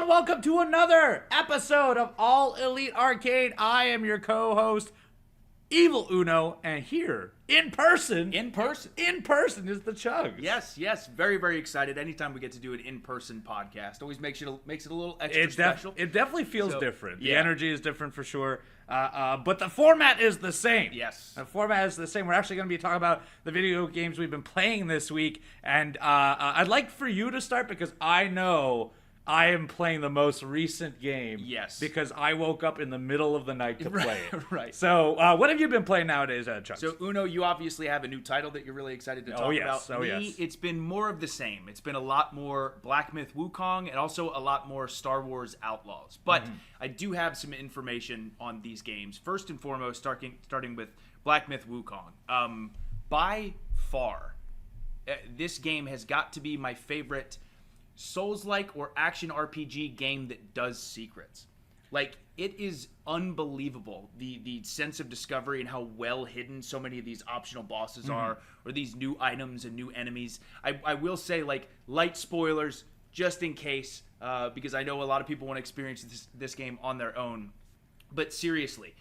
and welcome to another episode of All Elite Arcade. I am your co-host, Evil Uno, and here, in person is the Chugs. Yes, very, very excited. Anytime we get to do an in-person podcast, always makes it a little extra special. It definitely feels different. Yeah. The energy is different for sure, but the format is the same. Yes. The format is the same. We're actually going to be talking about the video games we've been playing this week, and I'd like for you to start because I know I am playing the most recent game. Yes. Because I woke up in the middle of the night to play it. Right. So, what have you been playing nowadays, Chugs? So, Uno, you obviously have a new title that you're really excited to talk about. Yes. It's been more of the same. It's been a lot more Black Myth Wukong and also a lot more Star Wars Outlaws. But I do have some information on these games. First and foremost, starting with Black Myth Wukong. By far, this game has got to be my favorite Souls-like or action RPG game that does secrets. Like, it is unbelievable, the sense of discovery and how well hidden so many of these optional bosses are, or these new items and new enemies. I will say, like, light spoilers, just in case, because I know a lot of people want to experience this game on their own. But seriously,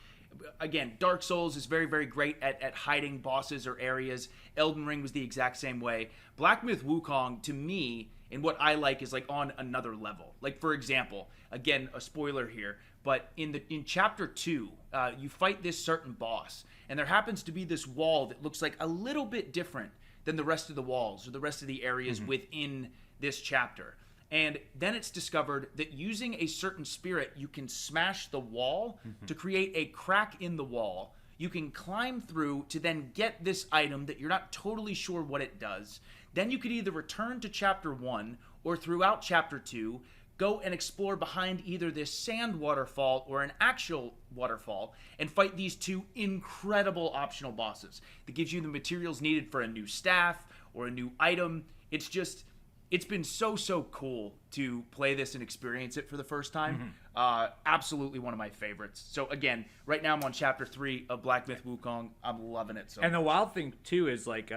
again, Dark Souls is very, very great at hiding bosses or areas. Elden Ring was the exact same way. Black Myth Wukong, to me, and what I like is like on another level. Like, for example, again, a spoiler here, but in chapter 2, you fight this certain boss, and there happens to be this wall that looks like a little bit different than the rest of the walls or the rest of the areas within this chapter. And then it's discovered that using a certain spirit, you can smash the wall to create a crack in the wall. You can climb through to then get this item that you're not totally sure what it does. Then you could either return to Chapter 1 or throughout Chapter 2, go and explore behind either this sand waterfall or an actual waterfall and fight these two incredible optional bosses that gives you the materials needed for a new staff or a new item. It's been so cool to play this and experience it for the first time. Absolutely one of my favorites. So again, right now I'm on Chapter 3 of Black Myth Wukong. I'm loving it. And the wild thing too is like,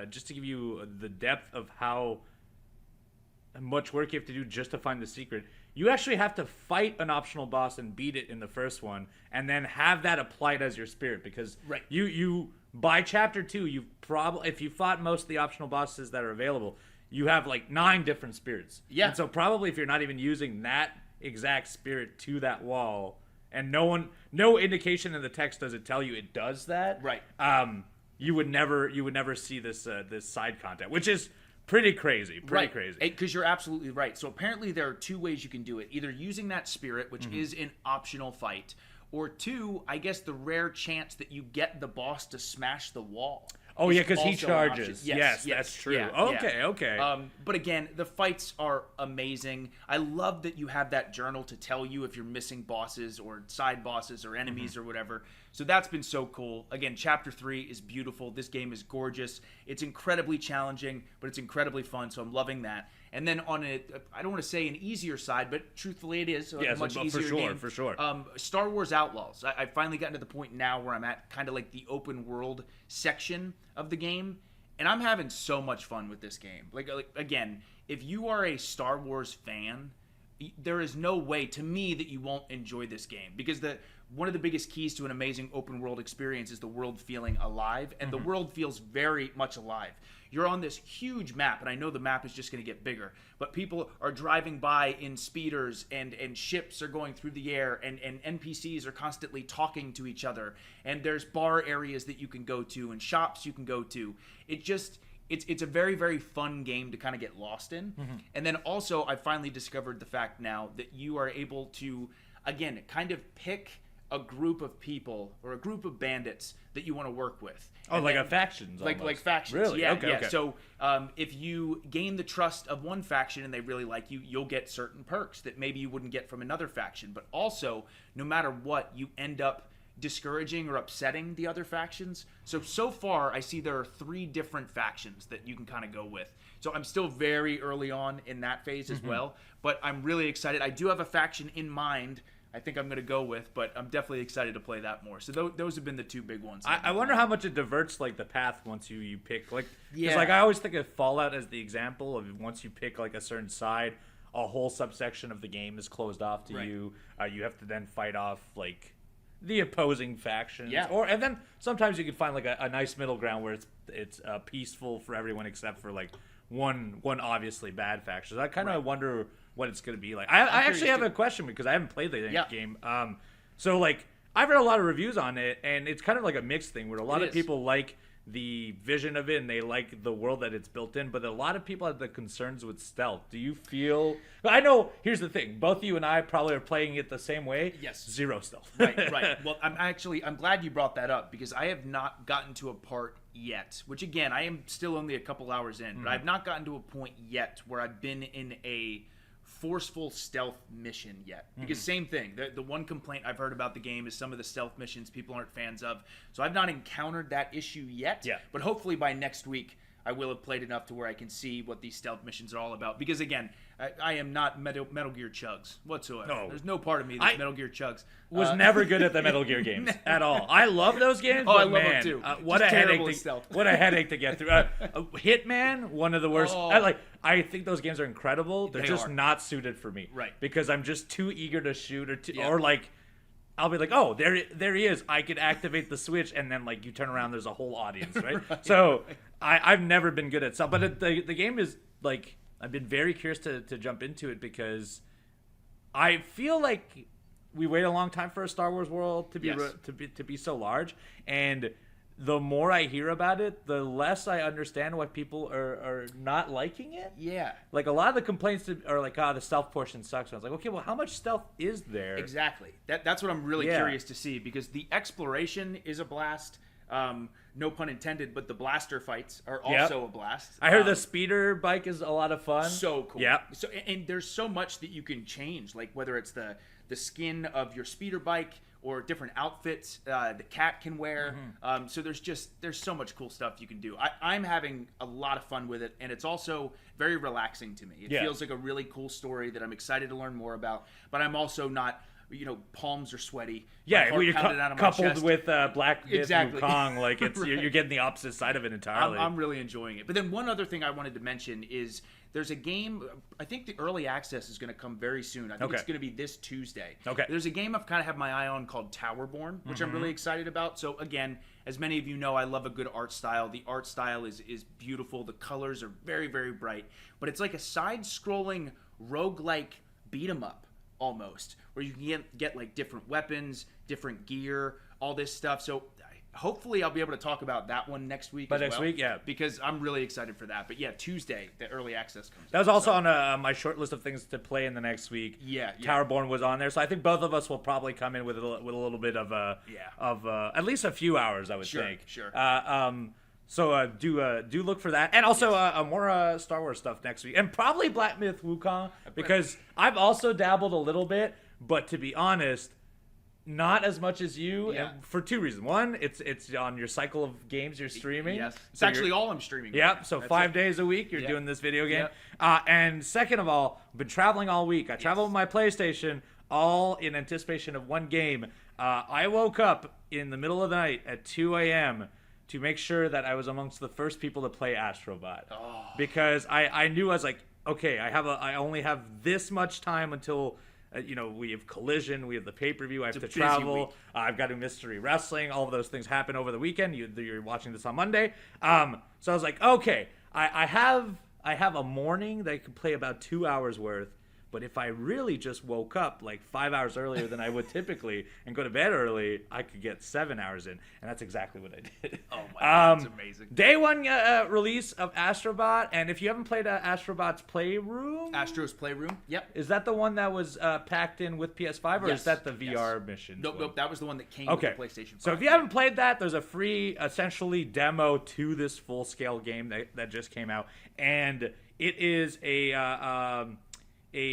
just to give you the depth of how much work you have to do just to find the secret, you actually have to fight an optional boss and beat it in the first one, and then have that applied as your spirit. Because you by Chapter 2, if you fought most of the optional bosses that are available, you have like 9 different spirits. Yeah. And so probably if you're not even using that exact spirit to that wall, and no indication in the text does it tell you it does that. Right. You would never see this side content, which is pretty crazy. Crazy. Because you're absolutely right. So apparently there are 2 ways you can do it. Either using that spirit, which is an optional fight, or 2, I guess the rare chance that you get the boss to smash the wall. Oh, yeah, because he charges. Yes, that's true. Yeah, okay. But again, the fights are amazing. I love that you have that journal to tell you if you're missing bosses or side bosses or enemies or whatever. So that's been so cool. Again, Chapter 3 is beautiful. This game is gorgeous. It's incredibly challenging, but it's incredibly fun, so I'm loving that. And then on I don't want to say an easier side, but truthfully it is a much easier game. For sure. Star Wars Outlaws. I've finally gotten to the point now where I'm at kind of like the open world section of the game, and I'm having so much fun with this game. Like again, if you are a Star Wars fan, there is no way to me that you won't enjoy this game, because one of the biggest keys to an amazing open world experience is the world feeling alive, and the world feels very much alive. You're on this huge map, and I know the map is just going to get bigger, but people are driving by in speeders, and ships are going through the air, and NPCs are constantly talking to each other, and there's bar areas that you can go to and shops you can go to. It's a very, very fun game to kind of get lost in. And then also, I finally discovered the fact now that you are able to, again, kind of pick a group of people or a group of bandits that you want to work with. Oh, like a factions almost. Like factions. Really? Yeah, Okay. So if you gain the trust of one faction and they really like you, you'll get certain perks that maybe you wouldn't get from another faction. But also, no matter what, you end up discouraging or upsetting the other factions. So far, I see there are 3 different factions that you can kind of go with. So I'm still very early on in that phase as well, but I'm really excited. I do have a faction in mind I think I'm going to go with, but I'm definitely excited to play that more. So those have been the 2 big ones. I wonder how much it diverts like the path once you pick, like, yeah. Cause, like, I always think of Fallout as the example of once you pick like a certain side, a whole subsection of the game is closed off to Right. you. You have to then fight off like the opposing factions. Yeah. And then sometimes you can find like a nice middle ground where it's peaceful for everyone except for like one obviously bad faction. So I kind of wonder what it's going to be like. I actually have a question because I haven't played the game. So like I've read a lot of reviews on it, and it's kind of like a mixed thing where a lot of people like the vision of it and they like the world that it's built in, but a lot of people have the concerns with stealth. Do you feel? I know. Here's the thing: both you and I probably are playing it the same way. Yes. 0 stealth. Right. Well, I'm glad you brought that up because I have not gotten to a part yet. Which again, I am still only a couple hours in, but I've not gotten to a point yet where I've been in a forceful stealth mission yet, because same thing, the one complaint I've heard about the game is some of the stealth missions people aren't fans of, so I've not encountered that issue yet. But hopefully by next week I will have played enough to where I can see what these stealth missions are all about, because again, I am not Metal Gear Chugs whatsoever. No. There's no part of me that's Metal Gear Chugs. Was never good at the Metal Gear games at all. I love those games, I but love man, them too. What a headache to get through. Hitman, one of the worst. I think those games are incredible. They're just not suited for me. Right. Because I'm just too eager to shoot or like I'll be like, oh, there he is. I could activate the switch, and then like you turn around, there's a whole audience, right? So I've never been good at stuff, but the game is like I've been very curious to jump into it because I feel like we wait a long time for a Star Wars world to be so large, and the more I hear about it, the less I understand why people are not liking it. Yeah. Like, a lot of the complaints are like, the stealth portion sucks. And I was like, okay, well, how much stealth is there? Exactly. That's what I'm really curious to see, because the exploration is a blast. No pun intended, but the blaster fights are also a blast. I heard the speeder bike is a lot of fun. So cool. Yeah. So, and there's so much that you can change, like whether it's the skin of your speeder bike or different outfits the cat can wear. So there's so much cool stuff you can do. I'm having a lot of fun with it, and it's also very relaxing to me. It feels like a really cool story that I'm excited to learn more about, but I'm also not, palms are sweaty. Yeah, well, you're coupled with Black Myth Wukong, like it's Right. you're getting the opposite side of it entirely. I'm really enjoying it. But then one other thing I wanted to mention is there's a game, I think the early access is going to come very soon. I think it's going to be this Tuesday. Okay. There's a game I've kind of had my eye on called Towerborne, which I'm really excited about. So again, as many of you know, I love a good art style. The art style is beautiful. The colors are very, very bright. But it's like a side-scrolling roguelike beat-em-up almost, where you can get like different weapons, different gear, all this stuff. So hopefully I'll be able to talk about that one next week. Week, yeah. Because I'm really excited for that. But yeah, Tuesday, the early access comes. That was also on my short list of things to play in the next week. Yeah. Towerborne was on there, so I think both of us will probably come in with a little bit of at least a few hours, I would think. Sure. So do look for that, and also more Star Wars stuff next week, and probably Black Myth Wukong, because I've also dabbled a little bit, but to be honest, not as much as you, for two reasons. One, it's on your cycle of games you're streaming. Yes, it's so actually all I'm streaming. Yep. So 5 days a week you're doing this video game. And second of all, I've been traveling all week. I traveled with my PlayStation, all in anticipation of one game. I woke up in the middle of the night at 2 a.m. to make sure that I was amongst the first people to play Astro Bot, because I knew I was like, okay, I only have this much time until. We have Collision, we have the pay-per-view, I have to travel, I've got to Mystery Wrestling, all of those things happen over the weekend. You're watching this on Monday. So I was like, okay, I have a morning that I could play about 2 hours worth, but if I really just woke up like 5 hours earlier than I would typically and go to bed early, I could get 7 hours in, and that's exactly what I did. Oh my God, that's amazing. Day one release of Astro Bot, and if you haven't played Astro Bot's Playroom, Astro's Playroom, yep. Is that the one that was packed in with PS5, or is that the VR mission? Nope, that was the one that came with the PlayStation 5. So if you haven't played that, there's a free, essentially, demo to this full-scale game that just came out, and it is a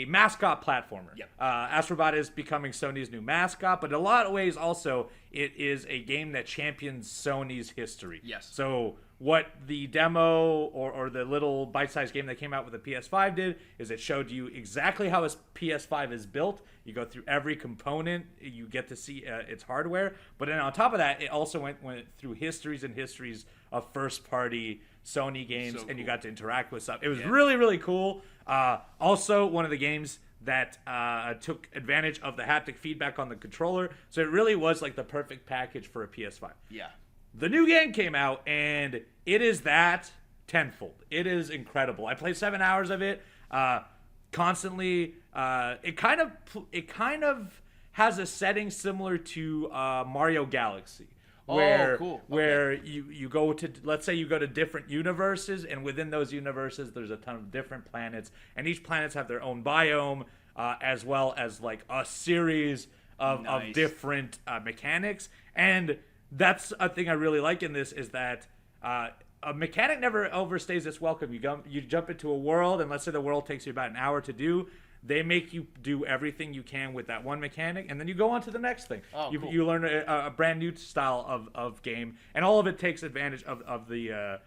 mascot platformer. Yep. Astro Bot is becoming Sony's new mascot, but in a lot of ways also it is a game that champions Sony's history. Yes. So what the demo or the little bite-sized game that came out with the PS5 did is it showed you exactly how a PS5 is built. You go through every component. You get to see its hardware. But then on top of that, it also went through histories and histories of first-party Sony games, So and you cool. got to interact with stuff. It was really, really cool. Also, one of the games that took advantage of the haptic feedback on the controller, so it really was like the perfect package for a PS5. Yeah. The new game came out, and it is that tenfold. It is incredible. I played 7 hours of it constantly. It kind of has a setting similar to Mario Galaxy. Where, cool. Okay. Where you go to, let's say you go to different universes, and within those universes there's a ton of different planets, and each planets have their own biome, as well as like a series of different mechanics. And that's a thing I really like in this, is that a mechanic never overstays its welcome. You jump into a world, and let's say the world takes you about an hour to do. They make you do everything you can with that one mechanic, and then you go on to the next thing. Oh, cool. You learn a brand new style of game, and all of it takes advantage of the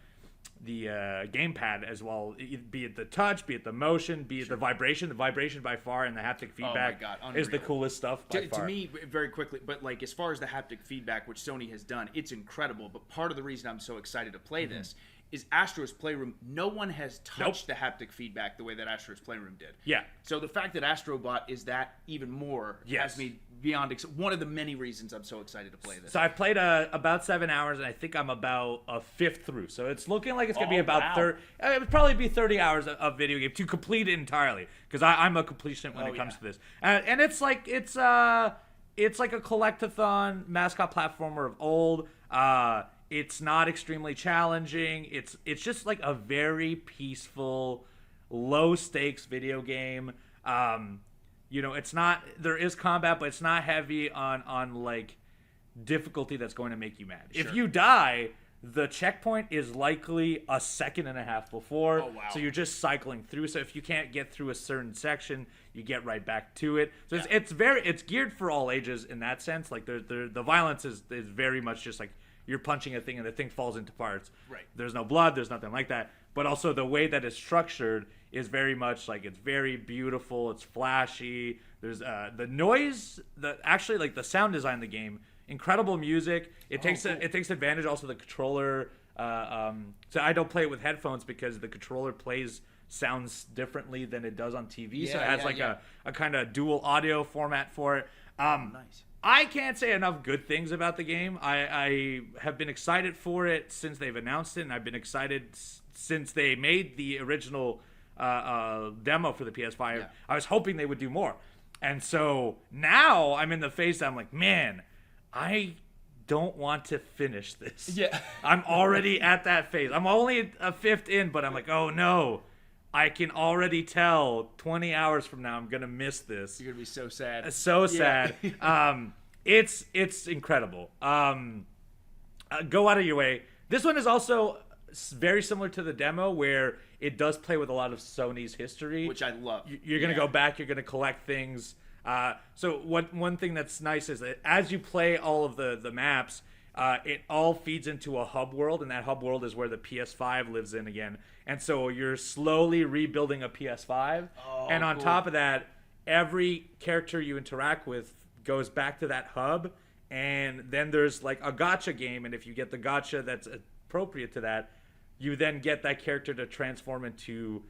gamepad as well. Be it the touch, be it the motion, be it the vibration. The vibration by far, and the haptic feedback is the coolest stuff by far. To me, very quickly, but like as far as the haptic feedback, which Sony has done, it's incredible. But part of the reason I'm so excited to play this is Astro's Playroom. No one has touched the haptic feedback the way that Astro's Playroom did. Yeah. So the fact that Astro Bot is that even more has me beyond one of the many reasons I'm so excited to play this. So I've played about 7 hours, and I think I'm about a fifth through. So it's looking like it's gonna be about 30. It would probably be 30 hours of video game to complete it entirely, because I'm a completionist when it comes to this. And it's like a collectathon mascot platformer of old. It's not extremely challenging. It's just like a very peaceful, low stakes video game. It's not, there is combat, but it's not heavy on like difficulty that's going to make you mad. Sure. If you die, the checkpoint is likely a second and a half before. Oh, wow. So you're just cycling through. So if you can't get through a certain section, you get right back to it. So it's geared for all ages in that sense. Like the violence is very much just like you're punching a thing and the thing falls into parts. Right. There's no blood. There's nothing like that. But also the way that it's structured is very much like, it's very beautiful. It's flashy. There's the noise, actually like the sound design of the game, incredible music. It takes advantage also of the controller. So I don't play it with headphones because the controller sounds differently than it does on TV. So it has a kind of dual audio format for it. Nice. I can't say enough good things about the game. I have been excited for it since they've announced it, and I've been excited since they made the original demo for the PS5. Yeah. I was hoping they would do more. And so now I'm in the phase that I'm like, man, I don't want to finish this. Yeah. I'm already at that phase. I'm only a fifth in, but I'm like, oh no. I can already tell 20 hours from now I'm going to miss this. You're going to be so sad. So sad. It's incredible. Go out of your way. This one is also very similar to the demo, where it does play with a lot of Sony's history. Which I love. You're going to go back. You're going to collect things. So one thing that's nice is that as you play all of the maps, it all feeds into a hub world, and that hub world is where the PS5 lives in again. And so you're slowly rebuilding a PS5. Oh, and on top of that, every character you interact with goes back to that hub. And then there's like a gacha game, and if you get the gacha that's appropriate to that, you then get that character to transform into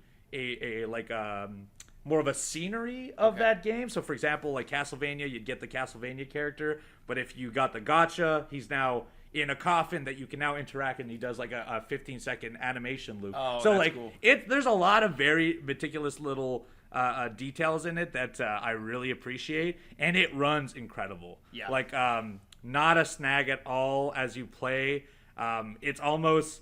more of a scenery of that game. So for example, like Castlevania, you'd get the Castlevania character, but if you got the gacha, he's now in a coffin that you can now interact, and he does like a 15-second animation loop. Oh, so that's like cool. There's a lot of very meticulous little details in it that I really appreciate, and it runs incredible. Yeah. Like not a snag at all as you play. It's almost,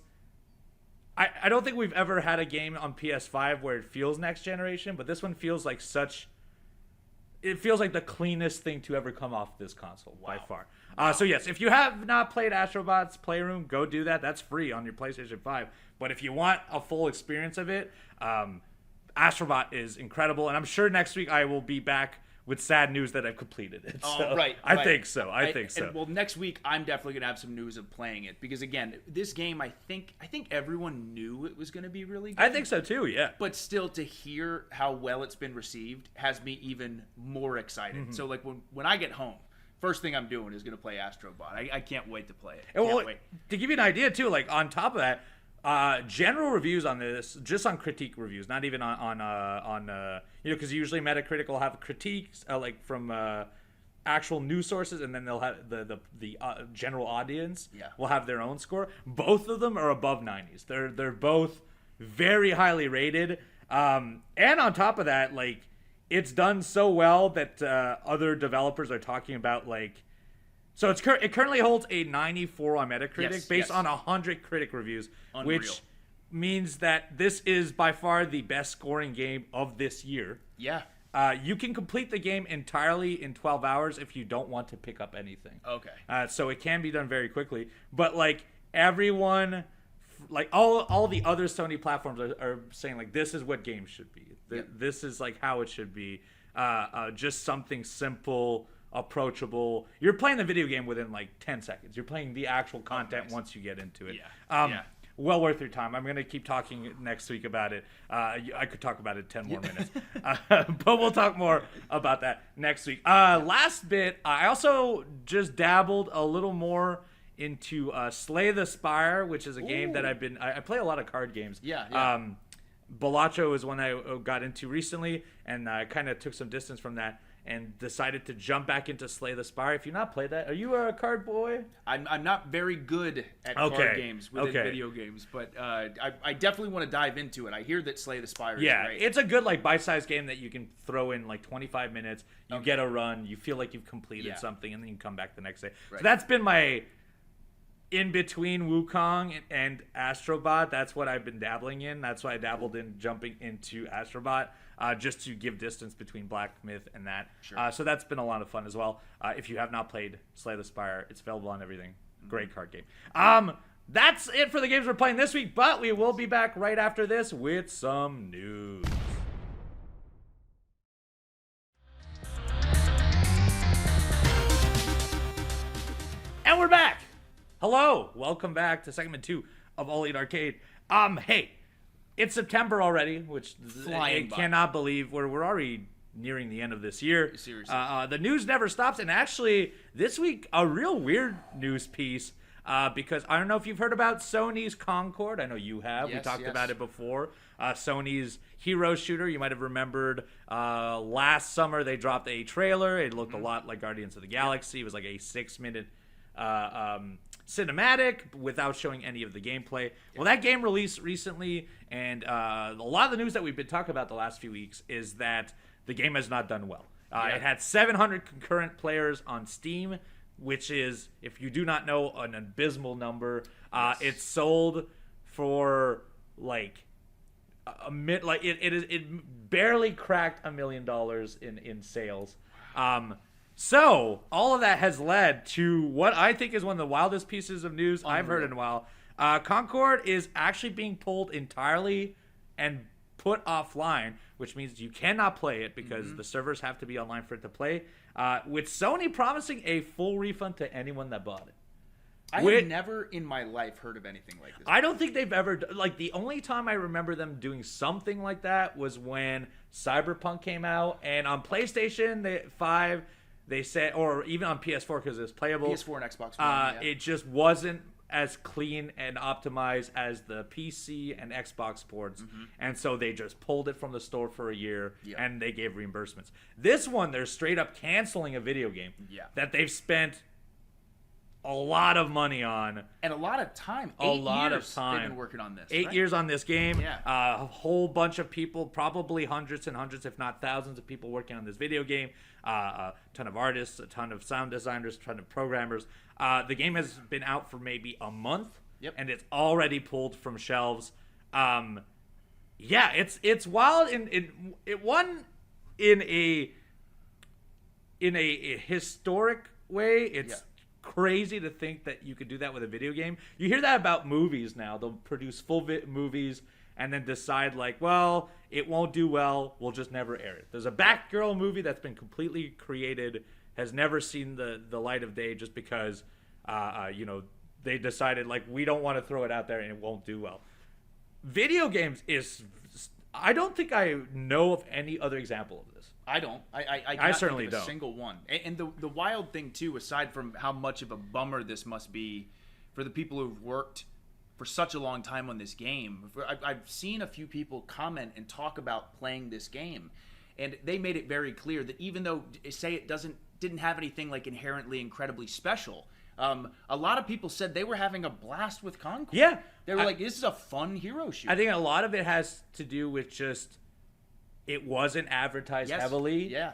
I don't think we've ever had a game on PS5 where it feels next generation, but this one feels like it feels like the cleanest thing to ever come off this console by far. So yes, if you have not played Astro Bot's Playroom, go do that. That's free on your PlayStation 5. But if you want a full experience of it, Astro Bot is incredible. And I'm sure next week I will be back with sad news that I've completed it. So right. I think so. I think so. Well, next week I'm definitely gonna have some news of playing it, because again, this game I think everyone knew it was gonna be really good. I think so too. Yeah. But still, to hear how well it's been received has me even more excited. Mm-hmm. So like when I get home, first thing I'm doing is gonna play Astro Bot. I can't wait to play it. Well, to give you an idea too, like on top of that, General reviews on this, just on critique reviews, not even on because usually Metacritic will have critiques like from actual news sources, and then they'll have the general audience will have their own score. Both of them are above 90s. They're both very highly rated, and on top of that, like, it's done so well that other developers are talking about, like, so it currently holds a 94 on Metacritic based on 100 critic reviews. Unreal. Which means that this is by far the best scoring game of this year. Yeah. You can complete the game entirely in 12 hours if you don't want to pick up anything. Okay. So it can be done very quickly. But, like, everyone, like, all the other Sony platforms are saying, like, this is what games should be. This is, like, how it should be. Just something simple, approachable. You're playing the video game within, like, 10 seconds. You're playing the actual content once you get into it. Yeah. Well worth your time. I'm going to keep talking next week about it. I could talk about it 10 more minutes. But we'll talk more about that next week. Last bit, I also just dabbled a little more into Slay the Spire, which is a game that I play a lot of card games. Balatro is one I got into recently, and I kind of took some distance from that and decided to jump back into Slay the Spire. If you've not played that, are you a card boy? I'm not very good at card games within video games, but I definitely want to dive into it. I hear that Slay the Spire is great. It's a good, like, bite-sized game that you can throw in, like, 25 minutes. You get a run. You feel like you've completed something, and then you come back the next day. Right. So that's been my in-between Wukong and Astro Bot. That's what I've been dabbling in. That's why I dabbled in jumping into Astro Bot. Just to give distance between Black Myth and that. Sure. So that's been a lot of fun as well. If you have not played Slay the Spire, it's available on everything. Great card game. That's it for the games we're playing this week, but we will be back right after this with some news. And we're back. Hello. Welcome back to segment 2 of All Elite Arcade. Hey. It's September already, which I cannot believe we're already nearing the end of this year. Seriously. The news never stops, and actually this week a real weird news piece because I don't know if you've heard about Sony's Concord. I know you have. We talked about it before. Sony's hero shooter. You might have remembered last summer they dropped a trailer. It looked a lot like Guardians of the Galaxy. It was like a 6-minute cinematic without showing any of the gameplay. Well, that game released recently, and a lot of the news that we've been talking about the last few weeks is that the game has not done well. It had 700 concurrent players on Steam, which is, if you do not know, an abysmal number. It sold for like it barely cracked $1 million in sales. So all of that has led to what I think is one of the wildest pieces of news I've heard in a while. Concord is actually being pulled entirely and put offline, which means you cannot play it because the servers have to be online for it to play, with Sony promising a full refund to anyone that bought it. I have never in my life heard of anything like this. I don't think they've ever, like, the only time I remember them doing something like that was when Cyberpunk came out, and on PlayStation 5, they said, or even on PS4 because it was playable. PS4 and Xbox One, it just wasn't as clean and optimized as the PC and Xbox ports, and so they just pulled it from the store for a year, and they gave reimbursements. This one, they're straight up canceling a video game that they've spent a lot of money on. And a lot of time. A lot of time. They've been working on this. 8 years on this game. Yeah. A whole bunch of people, probably hundreds and hundreds, if not thousands of people working on this video game. A ton of artists, a ton of sound designers, a ton of programmers. The game has been out for maybe a month. And it's already pulled from shelves. It's wild. It won in a historic way. It's crazy to think that you could do that with a video game. You hear that about movies now. They'll produce full movies and then decide, like, well, it won't do well, we'll just never air it. There's a Batgirl movie that's been completely created, has never seen the light of day just because they decided, like, we don't want to throw it out there and it won't do well. Video games is, I don't think I know of any other example of this. I don't. I certainly think of don't. A single one. And the wild thing too, aside from how much of a bummer this must be for the people who've worked for such a long time on this game. I've seen a few people comment and talk about playing this game, and they made it very clear that even though, say, it didn't have anything like inherently incredibly special, a lot of people said they were having a blast with Concord. Yeah. They were like, this is a fun hero shooter. I think a lot of it has to do with just it wasn't advertised heavily. Yeah.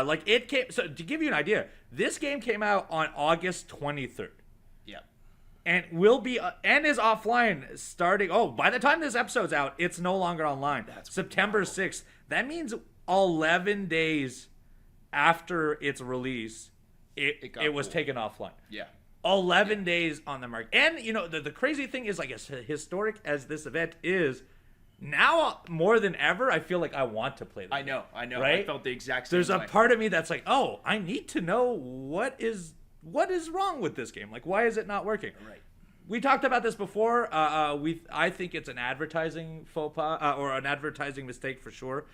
Like it came. So to give you an idea, this game came out on August 23rd. Yeah. And will be and is offline starting. Oh, by the time this episode's out, it's no longer online. That's September 6th. That means 11 days after its release, it was taken offline. Yeah. 11 days on the market. And, you know, the crazy thing is, like, as historic as this event is, now more than ever, I feel like I want to play this. I know. Right? I felt the exact same There's way. a part of me that's like, oh, I need to know what is wrong with this game. Like, why is it not working? Right. We talked about this before. I think it's an advertising faux pas or an advertising mistake for sure.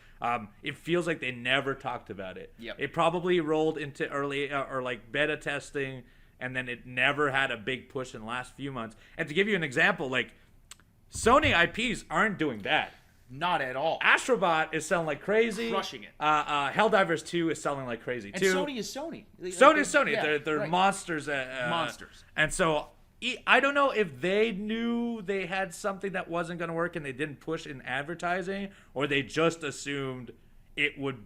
It feels like they never talked about it. Yep. It probably rolled into early or like beta testing, and then it never had a big push in the last few months. And to give you an example, like Sony IPs aren't doing that. Not at all. Astro Bot is selling like crazy. Crushing it. Helldivers 2 is selling like crazy And too. Sony is Sony. Sony. Yeah, They're right. monsters. Monsters. And so I don't know if they knew they had something that wasn't going to work and they didn't push in advertising, or they just assumed it would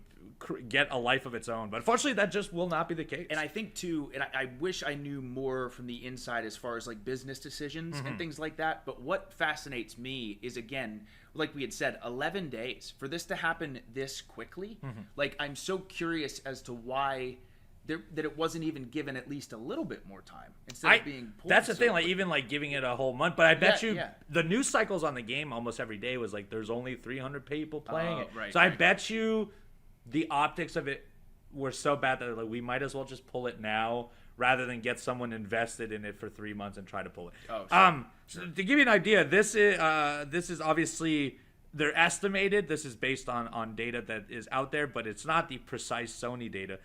get a life of its own. But unfortunately, that just will not be the case. And I think too, and I wish I knew more from the inside as far as like business decisions and things like that. But what fascinates me is, again, like we had said, 11 days for this to happen this quickly. Like, I'm so curious as to why that it wasn't even given at least a little bit more time instead of being pulled. That's the so thing, like quick. even like giving it a whole month. But I bet Yeah. the news cycles on the game almost every day was like there's only 300 people playing it. Right, so I right. bet you the optics of it were so bad that like we might as well just pull it now rather than get someone invested in it for 3 months and try to pull it. Oh, sure. So to give you an idea, this is obviously they're estimated. This is based on data that is out there, but it's not the precise Sony data.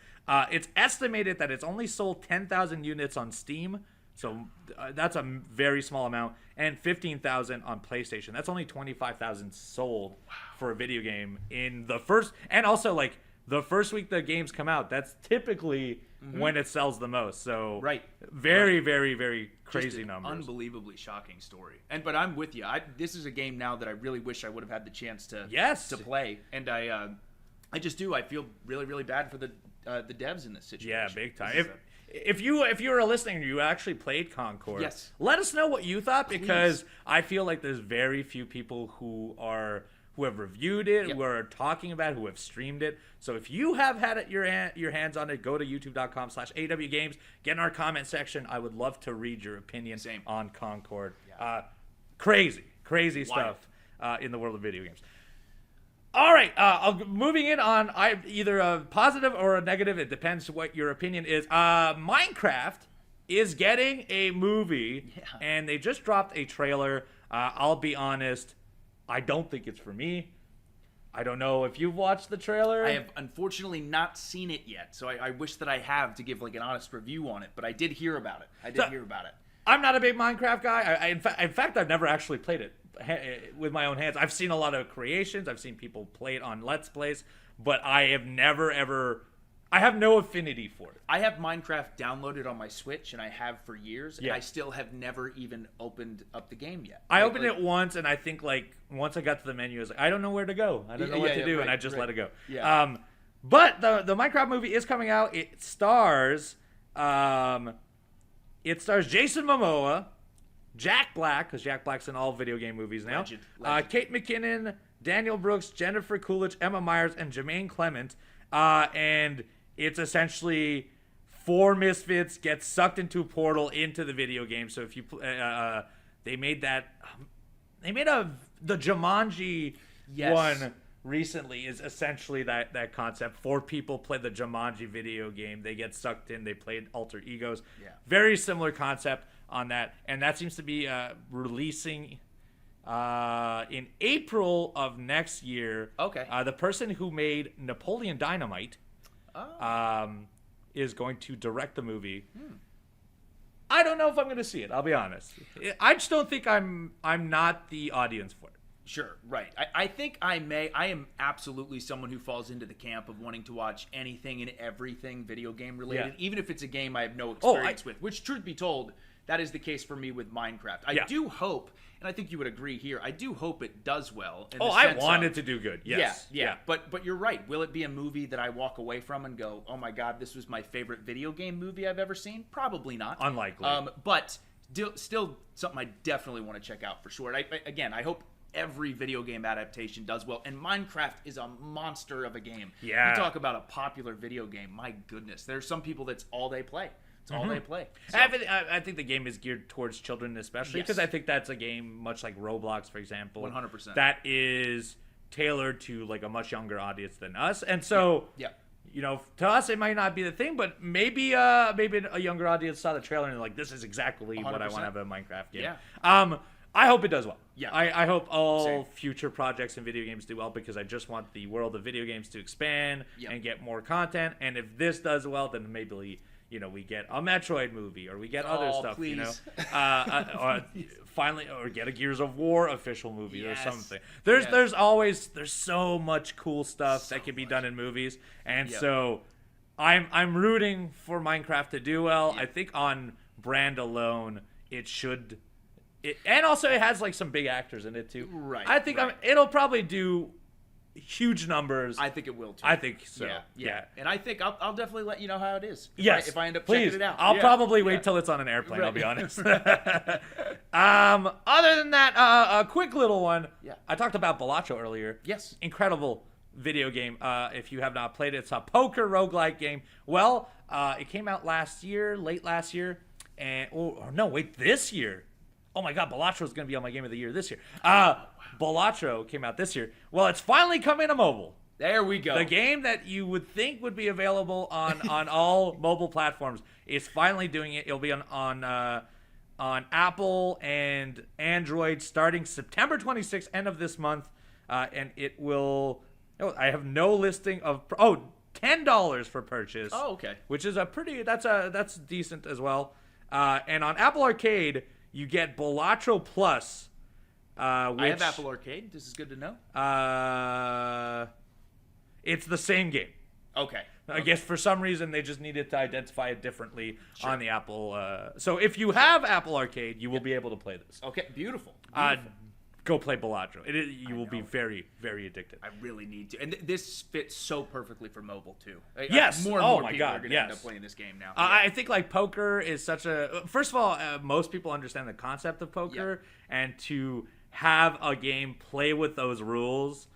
It's estimated that it's only sold 10,000 units on Steam, so that's a very small amount, and 15,000 on PlayStation. That's only 25,000 sold for a video game in the first, and also like the first week the games come out. That's typically when it sells the most. So Right. very, very, very crazy Just an numbers. Unbelievably shocking story. But I'm with you. This is a game now that I really wish I would have had the chance to play. And I just do. I feel really, really bad for the devs in this situation. Yeah, big time. If you were listening and you actually played Concord, Yes. let us know what you thought, because I feel like there's very few people who have reviewed it, who are talking about it, who have streamed it. So if you have had it, your hands on it, go to youtube.com/awgames, get in our comment section. I would love to read your opinion on Concord. Yeah. Crazy stuff in the world of video games. All right, moving in on either a positive or a negative. It depends what your opinion is. Minecraft is getting a movie, and they just dropped a trailer. I'll be honest, I don't think it's for me. I don't know if you've watched the trailer. I have unfortunately not seen it yet, so I wish that I have to give like an honest review on it. But I did hear about it. I'm not a big Minecraft guy. In fact, I've never actually played it with my own hands. I've seen a lot of creations. I've seen people play it on Let's Plays, but I have never ever. I have no affinity for it. I have Minecraft downloaded on my Switch, and I have for years, Yeah. and I still have never even opened up the game yet. I opened it once, and I think like once I got to the menu, I was like, I don't know where to go. I don't know what to do, and I just let it go. Yeah. But the Minecraft movie is coming out. It stars Jason Momoa, Jack Black, because Jack Black's in all video game movies now. Legend. Kate McKinnon, Daniel Brooks, Jennifer Coolidge, Emma Myers, and Jermaine Clement. And it's essentially 4 misfits get sucked into a portal into the video game. So if you the Jumanji one recently is essentially that concept. 4 people play the Jumanji video game. They get sucked in. They play alter egos. Yeah. Very similar concept on that, and that seems to be releasing in April of next year. Okay. The person who made Napoleon Dynamite is going to direct the movie. I don't know if I'm going to see it. I'll be honest. I just don't think I'm not the audience for it. Sure, right. I think I may. I am absolutely someone who falls into the camp of wanting to watch anything and everything video game related, even if it's a game I have no experience with. Which, truth be told, that is the case for me with Minecraft. I do hope, and I think you would agree here, I do hope it does well. I want it to do good. Yes. Yeah. But you're right. Will it be a movie that I walk away from and go, oh my God, this was my favorite video game movie I've ever seen? Probably not. Unlikely. But still something I definitely want to check out for sure. And I hope every video game adaptation does well, and Minecraft is a monster of a game. Yeah. You talk about a popular video game, my goodness. There's some people that's all they play. It's all they play. So, I think the game is geared towards children especially, because I think that's a game much like Roblox, for example. 100%. That is tailored to like a much younger audience than us, and so you know, to us it might not be the thing, but maybe a younger audience saw the trailer and like, this is exactly 100%. What I want to have a Minecraft game. Yeah. I hope it does well. Yeah. I hope all future projects in video games do well, because I just want the world of video games to expand and get more content. And if this does well, then maybe, you know, we get a Metroid movie, or we get other stuff, please. you know, or finally, or get a Gears of War official movie or something. There's so much cool stuff that can be done in movies, and so I'm rooting for Minecraft to do well. I think on brand alone, it should. And also, it has like some big actors in it too. Right. I think it'll probably do huge numbers. I think it will too. I think so. Yeah. And I think I'll definitely let you know how it is. Yes. If I end up please. checking it out. I'll probably wait till it's on an airplane. I'll be honest. Other than that, a quick little one. Yeah. I talked about Balatro earlier. Yes. Incredible video game. If you have not played it, it's a poker roguelike game. Well, it came out late last year, and this year. Oh my God, Balatro is going to be on my game of the year this year. Balatro came out this year. Well, it's finally coming to mobile. There we go. The game that you would think would be available on all mobile platforms is finally doing it. It'll be on Apple and Android starting September 26th, end of this month, and it will. Oh, I have no listing of. $10 for purchase. Oh, okay. Which is that's decent as well. And on Apple Arcade, you get Balatro Plus. Which, I have Apple Arcade. This is good to know. It's the same game. Okay. I guess for some reason they just needed to identify it differently on the Apple. So if you have Apple Arcade, you will be able to play this. Okay, beautiful. Go play Balatro. You will be very, very addicted. I really need to. And this fits so perfectly for mobile, too. Yes. More and more my people God, are going to end up playing this game now. I think like poker is such a... First of all, most people understand the concept of poker, and to have a game play with those rules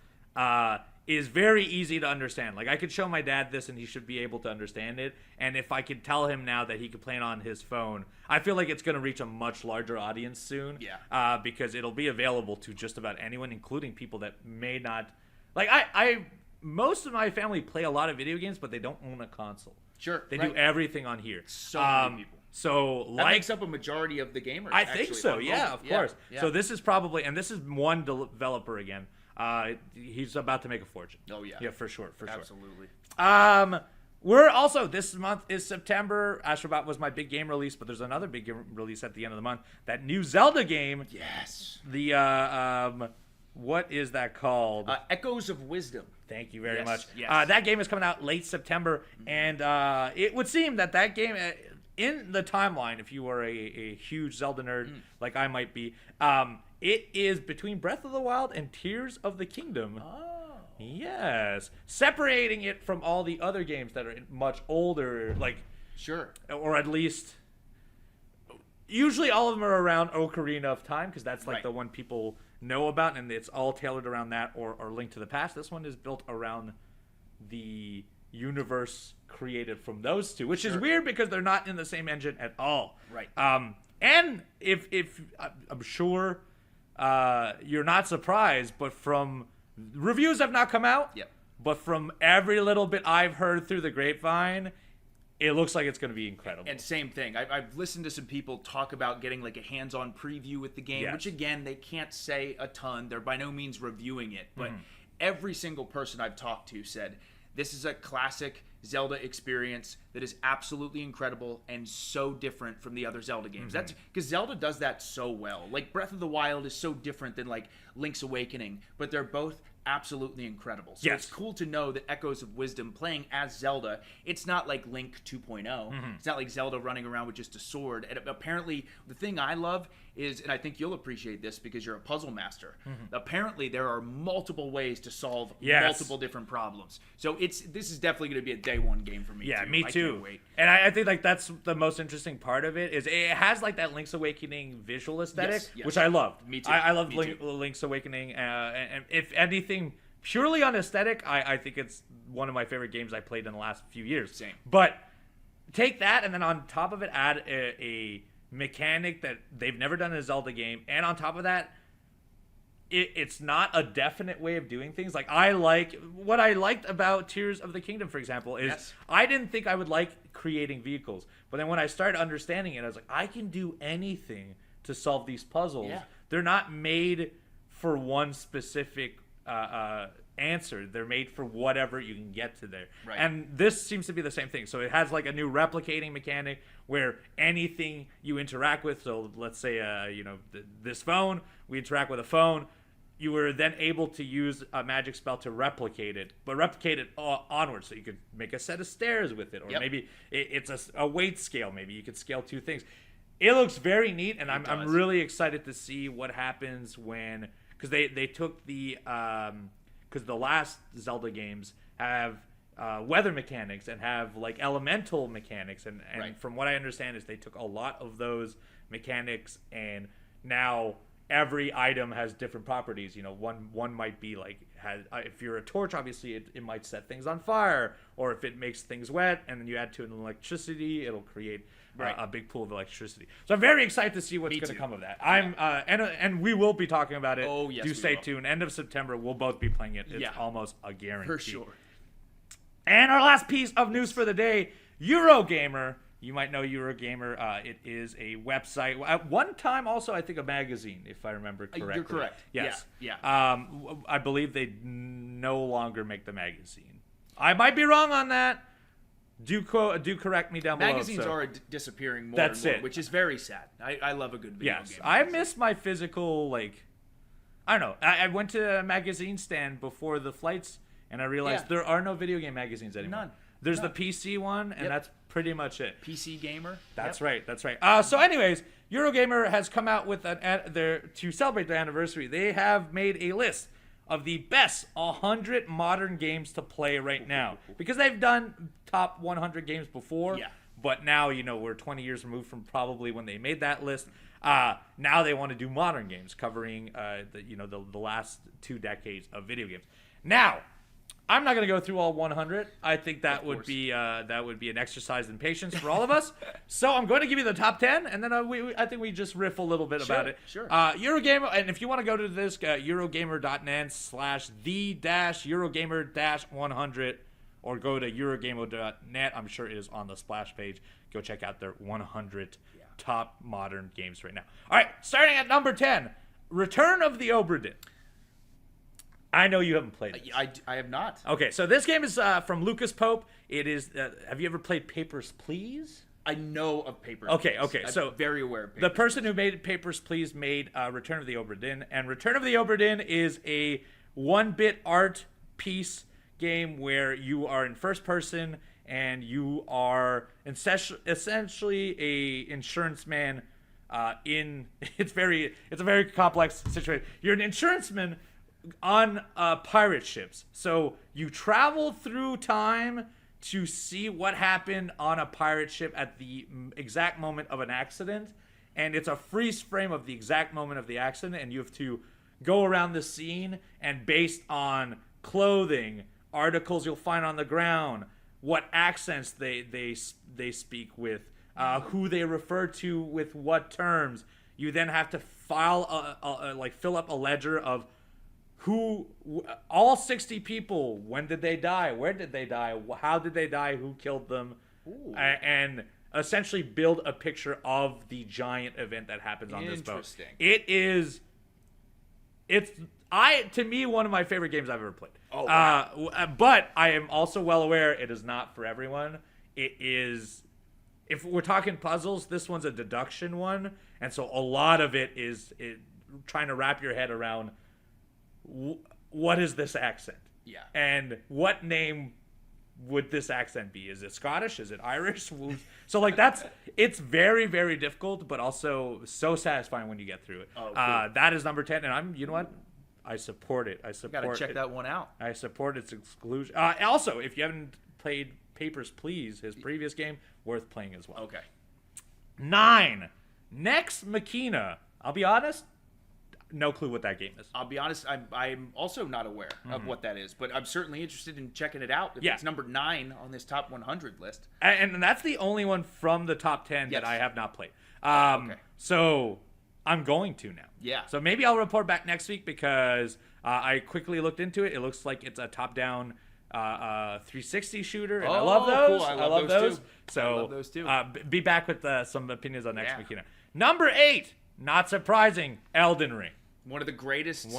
is very easy to understand. Like, I could show my dad this and he should be able to understand it. And if I could tell him now that he could play it on his phone, I feel like it's going to reach a much larger audience soon. Yeah. Because it'll be available to just about anyone, including people that may not... Like, most of my family play a lot of video games, but they don't own a console. Sure. They do everything on here. So many people. So that makes up a majority of the gamers. I think so. Yeah, of course. Yeah. So this is probably, and this is one developer again. He's about to make a fortune. Oh yeah. Yeah, for sure. Absolutely. We're also, this month is September. Astro Bot was my big game release, but there's another big game release at the end of the month. That new Zelda game. Yes. The what is that called? Echoes of Wisdom. Thank you very much. Yes. That game is coming out late September, and it would seem that game, in the timeline, if you were a huge Zelda nerd like I might be, it is between Breath of the Wild and Tears of the Kingdom. Oh. Yes. Separating it from all the other games that are much older, like... Sure. Or at least... Usually all of them are around Ocarina of Time, because that's like the one people know about, and it's all tailored around that, or Link to the Past. This one is built around the universe created from those two, which is weird because they're not in the same engine at all. Right. And if I'm sure you're not surprised, but from reviews have not come out. Yep. But from every little bit I've heard through the grapevine, it looks like it's going to be incredible. And same thing. I've listened to some people talk about getting like a hands-on preview with the game, which again, they can't say a ton. They're by no means reviewing it. But every single person I've talked to said, this is a classic Zelda experience. that is absolutely incredible and so different from the other Zelda games. That's because Zelda does that so well. Like Breath of the Wild is so different than like Link's Awakening, but they're both absolutely incredible. So it's cool to know that Echoes of Wisdom playing as Zelda, it's not like Link 2.0. It's not like Zelda running around with just a sword. And apparently the thing I love is, and I think you'll appreciate this because you're a puzzle master, apparently there are multiple ways to solve multiple different problems. So this is definitely going to be a day one game for me. Yeah, too. me too. I can't wait. And I think like that's the most interesting part of it is it has like that Link's Awakening visual aesthetic, which I loved. Me too. I loved Link's Awakening, and if anything, purely on aesthetic, I think it's one of my favorite games I played in the last few years. Same. But take that and then on top of it, add a mechanic that they've never done in a Zelda game, and on top of that, it's not a definite way of doing things. Like what I liked about Tears of the Kingdom, for example, is I didn't think I would like creating vehicles, but then when I started understanding it, I was like, I can do anything to solve these puzzles. Yeah. They're not made for one specific answer. They're made for whatever you can get to there. Right. And this seems to be the same thing. So it has like a new replicating mechanic where anything you interact with, so let's say this phone, we interact with a phone, you were then able to use a magic spell to replicate it, but replicate it onwards. So you could make a set of stairs with it, or maybe it's a weight scale. Maybe you could scale two things. It looks very neat, and I'm really excited to see what happens when, because they took the because the last Zelda games have weather mechanics and have like elemental mechanics, and from what I understand is they took a lot of those mechanics, and now every item has different properties. One might be like if you're a torch, obviously it might set things on fire, or if it makes things wet and then you add to an electricity, it'll create a big pool of electricity. So I'm very excited to see what's going to come of that. And we will be talking about it. Oh yes, do stay tuned. End of September, we'll both be playing it. It's almost a guarantee for sure. And our last piece of news for the day: Eurogamer. You might know Eurogamer. It is a website. At one time, also, I think a magazine, if I remember correctly. You're correct. Yes. Yeah. I believe they no longer make the magazine. I might be wrong on that. Do correct me down below. Magazines are disappearing more and more, which is very sad. I love a good video game. I miss my physical, I don't know. I went to a magazine stand before the flights, and I realized there are no video game magazines anymore. None. There's the PC one, and that's pretty much it. PC Gamer. That's right. So anyways, Eurogamer has come out with to celebrate their anniversary. They have made a list of the best 100 modern games to play right now, because they've done top 100 games before. Yeah. But now we're 20 years removed from probably when they made that list. Now they want to do modern games covering the last 2 decades of video games. Now, I'm not going to go through all 100. I think that would be an exercise in patience for all of us. So I'm going to give you the top 10, and then I think we just riff a little bit about it. Sure. Eurogamer, and if you want to go to this, Eurogamer.net/the-Eurogamer-100, or go to Eurogamer.net. I'm sure it is on the splash page. Go check out their 100 top modern games right now. All right, starting at number 10, Return of the Obra Dinn. I know you haven't played this. I have not. Okay, so this game is from Lucas Pope. It is. Have you ever played Papers, Please? I know of Papers, Okay. Please. So I'm very aware of Papers, the person who made Papers, Please made Return of the Obra Dinn. And Return of the Obra Dinn is a 1-bit art piece game where you are in first person and you are essentially a insurance man it's a very complex situation. You're an insurance man on pirate ships. So you travel through time to see what happened on a pirate ship at the exact moment of an accident, and it's a freeze frame of the exact moment of the accident, and you have to go around the scene, and based on clothing, articles you'll find on the ground, what accents they speak with, who they refer to with what terms, you then have to fill up a ledger of all 60 people, when did they die, where did they die, how did they die, who killed them, and essentially build a picture of the giant event that happens on this boat. It's to me one of my favorite games I've ever played. But I am also well aware it is not for everyone. it is. If we're talking puzzles, this one's a deduction one, and so a lot of it is trying to wrap your head around what is this accent? Yeah. And what name would this accent be? Is it Scottish? Is it Irish? So like it's very, very difficult, but also so satisfying when you get through it. Oh, cool. That is number 10, and you know what? I support it. Gotta check that one out. I support its exclusion. Also, if you haven't played Papers, Please, his previous game, worth playing as well. Okay. 9. Next Machina. I'll be honest, no clue what that game is. I'll be honest, I'm also not aware of what that is, but I'm certainly interested in checking it out. If Yeah. it's number 9 on this top 100 list. And that's the only one from the top 10 Yes. that I have not played. Okay. So I'm going to now. Yeah. So maybe I'll report back next week because I quickly looked into it. It looks like it's a top-down 360 shooter, and I love those. Cool. I love those. Too. So I love those too. Be back with some opinions on next Machina. Number 8, not surprising, Elden Ring. One of the greatest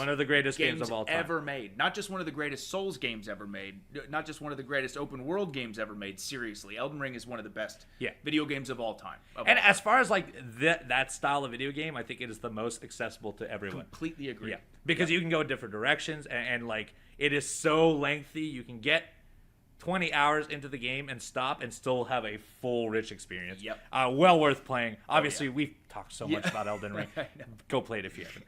games of all time ever made. Not just one of the greatest Souls games ever made. Not just one of the greatest open world games ever made. Seriously, Elden Ring is one of the best video games of all time. As far as like that style of video game, I think it is the most accessible to everyone. Completely agree. Yeah, because you can go different directions, and like it is so lengthy. You can get 20 hours into the game and stop and still have a full, rich experience. Yep. Well worth playing. Obviously, we've talked so much about Elden Ring. Go play it if you haven't.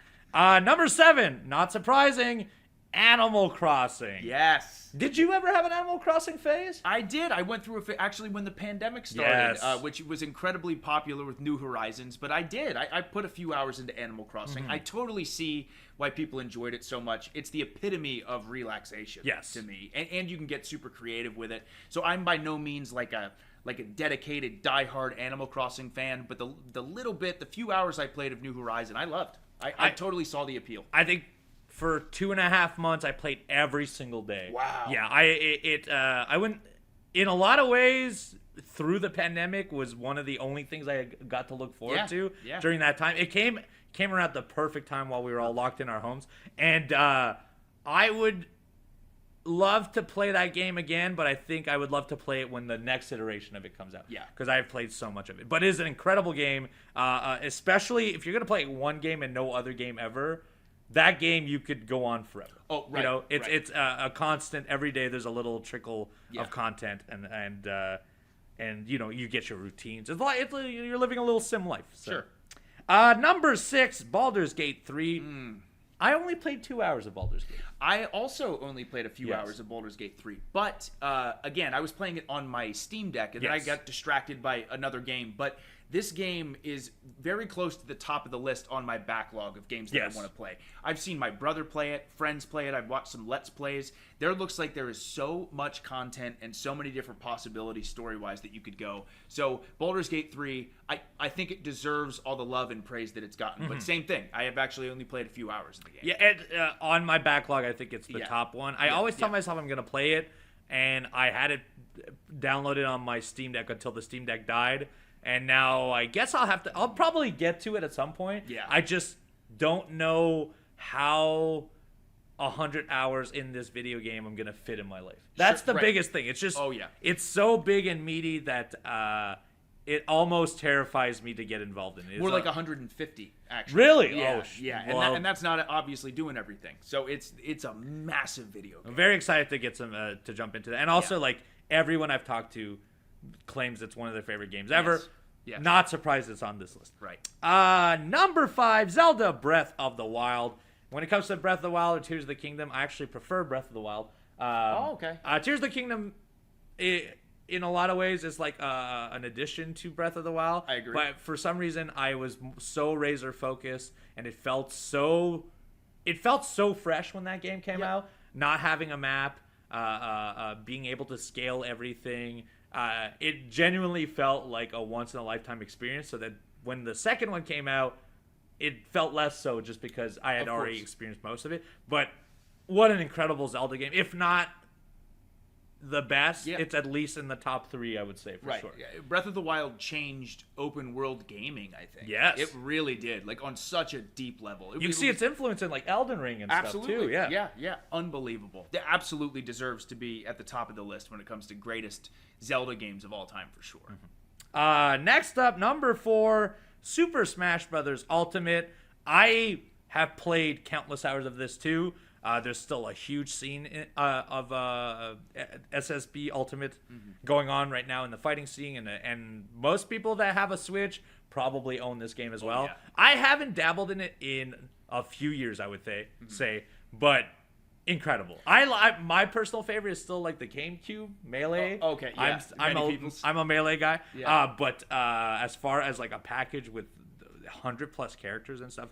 Number 7, not surprising, Animal Crossing. Yes. Did you ever have an Animal Crossing phase? I did. I went through actually when the pandemic started, Yes. which was incredibly popular with New Horizons. But I did. I put a few hours into Animal Crossing. I totally see why people enjoyed it so much. It's the epitome of relaxation to me. And you can get super creative with it. So I'm by no means like a dedicated, diehard Animal Crossing fan. But the few hours I played of New Horizon, I loved. I totally saw the appeal. I think for 2.5 months I played every single day. Wow. Yeah, I went in a lot of ways through the pandemic was one of the only things I got to look forward to during that time. It came around at the perfect time while we were all locked in our homes, and I would love to play that game again, but I think I would love to play it when the next iteration of it comes out. Yeah. Because I've played so much of it. But it is an incredible game, especially if you're going to play one game and no other game ever. That game you could go on forever. Oh, right. You know, it's a constant. Every day there's a little trickle of content, and you know, you get your routines. You're living a little sim life. So. Sure. Number 6, Baldur's Gate 3. I only played 2 hours of Baldur's Gate. I also only played a few hours of Baldur's Gate 3. But, again, I was playing it on my Steam Deck, and then I got distracted by another game. But this game is very close to the top of the list on my backlog of games that I want to play. I've seen my brother play it, friends play it, I've watched some Let's Plays. There looks like there is so much content and so many different possibilities story-wise that you could go. So, Baldur's Gate 3, I think it deserves all the love and praise that it's gotten. But same thing, I have actually only played a few hours of the game. Yeah, and, on my backlog, I think it's the top one. I always tell myself I'm going to play it, and I had it downloaded on my Steam Deck until the Steam Deck died. And now I guess I'll probably get to it at some point. Yeah. I just don't know how 100 hours in this video game I'm going to fit in my life. That's the biggest thing. It's just, it's so big and meaty that it almost terrifies me to get involved in it. More like 150, actually. Really? Yeah, yeah. Well, and that's not obviously doing everything. So it's a massive video game. I'm very excited to get some to jump into that. And also, like, everyone I've talked to claims it's one of their favorite games ever. Yes. Not surprised it's on this list. Right. Number 5, Zelda Breath of the Wild. When it comes to Breath of the Wild or Tears of the Kingdom, I actually prefer Breath of the Wild. Okay. Tears of the Kingdom, in a lot of ways, is like an addition to Breath of the Wild. I agree. But for some reason, I was so razor focused, and it felt so fresh when that game came out. Not having a map, being able to scale everything. It genuinely felt like a once-in-a-lifetime experience, so that when the second one came out, it felt less so just because I had already experienced most of it. But what an incredible Zelda game. If not the best, Yeah. it's at least in the top 3, I would say, for Right. sure. Yeah, Breath of the Wild changed open world gaming, I think. Yes. It really did. Like on such a deep level. You can see its influence in like Elden Ring and absolutely. stuff too. Yeah. Yeah. Unbelievable. It absolutely deserves to be at the top of the list when it comes to greatest Zelda games of all time, for sure. Next up, number 4, Super Smash Brothers Ultimate. I have played countless hours of this too. There's still a huge scene of SSB Ultimate going on right now in the fighting scene, and most people that have a Switch probably own this game as well. Yeah. I haven't dabbled in it in a few years, I would say, but incredible. My personal favorite is still like the GameCube Melee. Oh, okay, yeah. I'm a Melee guy. Yeah. But as far as like a package with 100+ characters and stuff,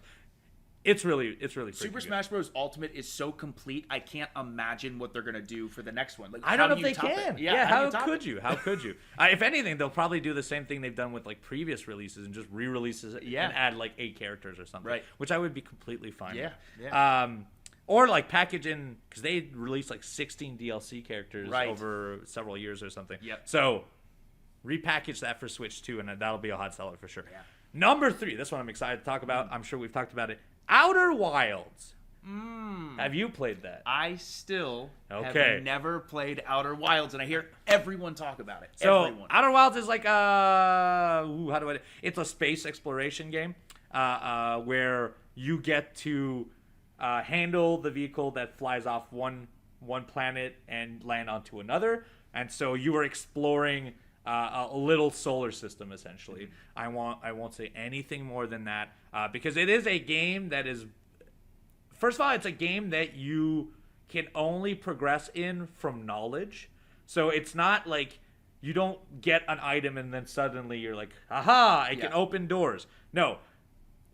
it's really Super good. Smash Bros. Ultimate is so complete. I can't imagine what they're gonna do for the next one. Like, I don't know how if do they you top can. it? Yeah, how how do you top could it? you? How could you? If anything, they'll probably do the same thing they've done with like previous releases and just re-releases Yeah. and add like 8 characters or something. Right. Which I would be completely fine Yeah, with. yeah. Or like package in, because they released like 16 DLC characters Right. over several years or something. Yep. So repackage that for Switch too, and that'll be a hot seller for sure. Yeah. Number 3, this one I'm excited to talk about. I'm sure we've talked about it. Outer Wilds. Have you played that? I still Okay. have never played Outer Wilds, and I hear everyone talk about it. So Everyone. Outer Wilds is like it's a space exploration game where you get to handle the vehicle that flies off one planet and land onto another, and so you are exploring a little solar system essentially. I won't say anything more than that because it is a game that is. First of all, it's a game that you can only progress in from knowledge. So it's not like you don't get an item and then suddenly you're like, aha, I can open doors. No,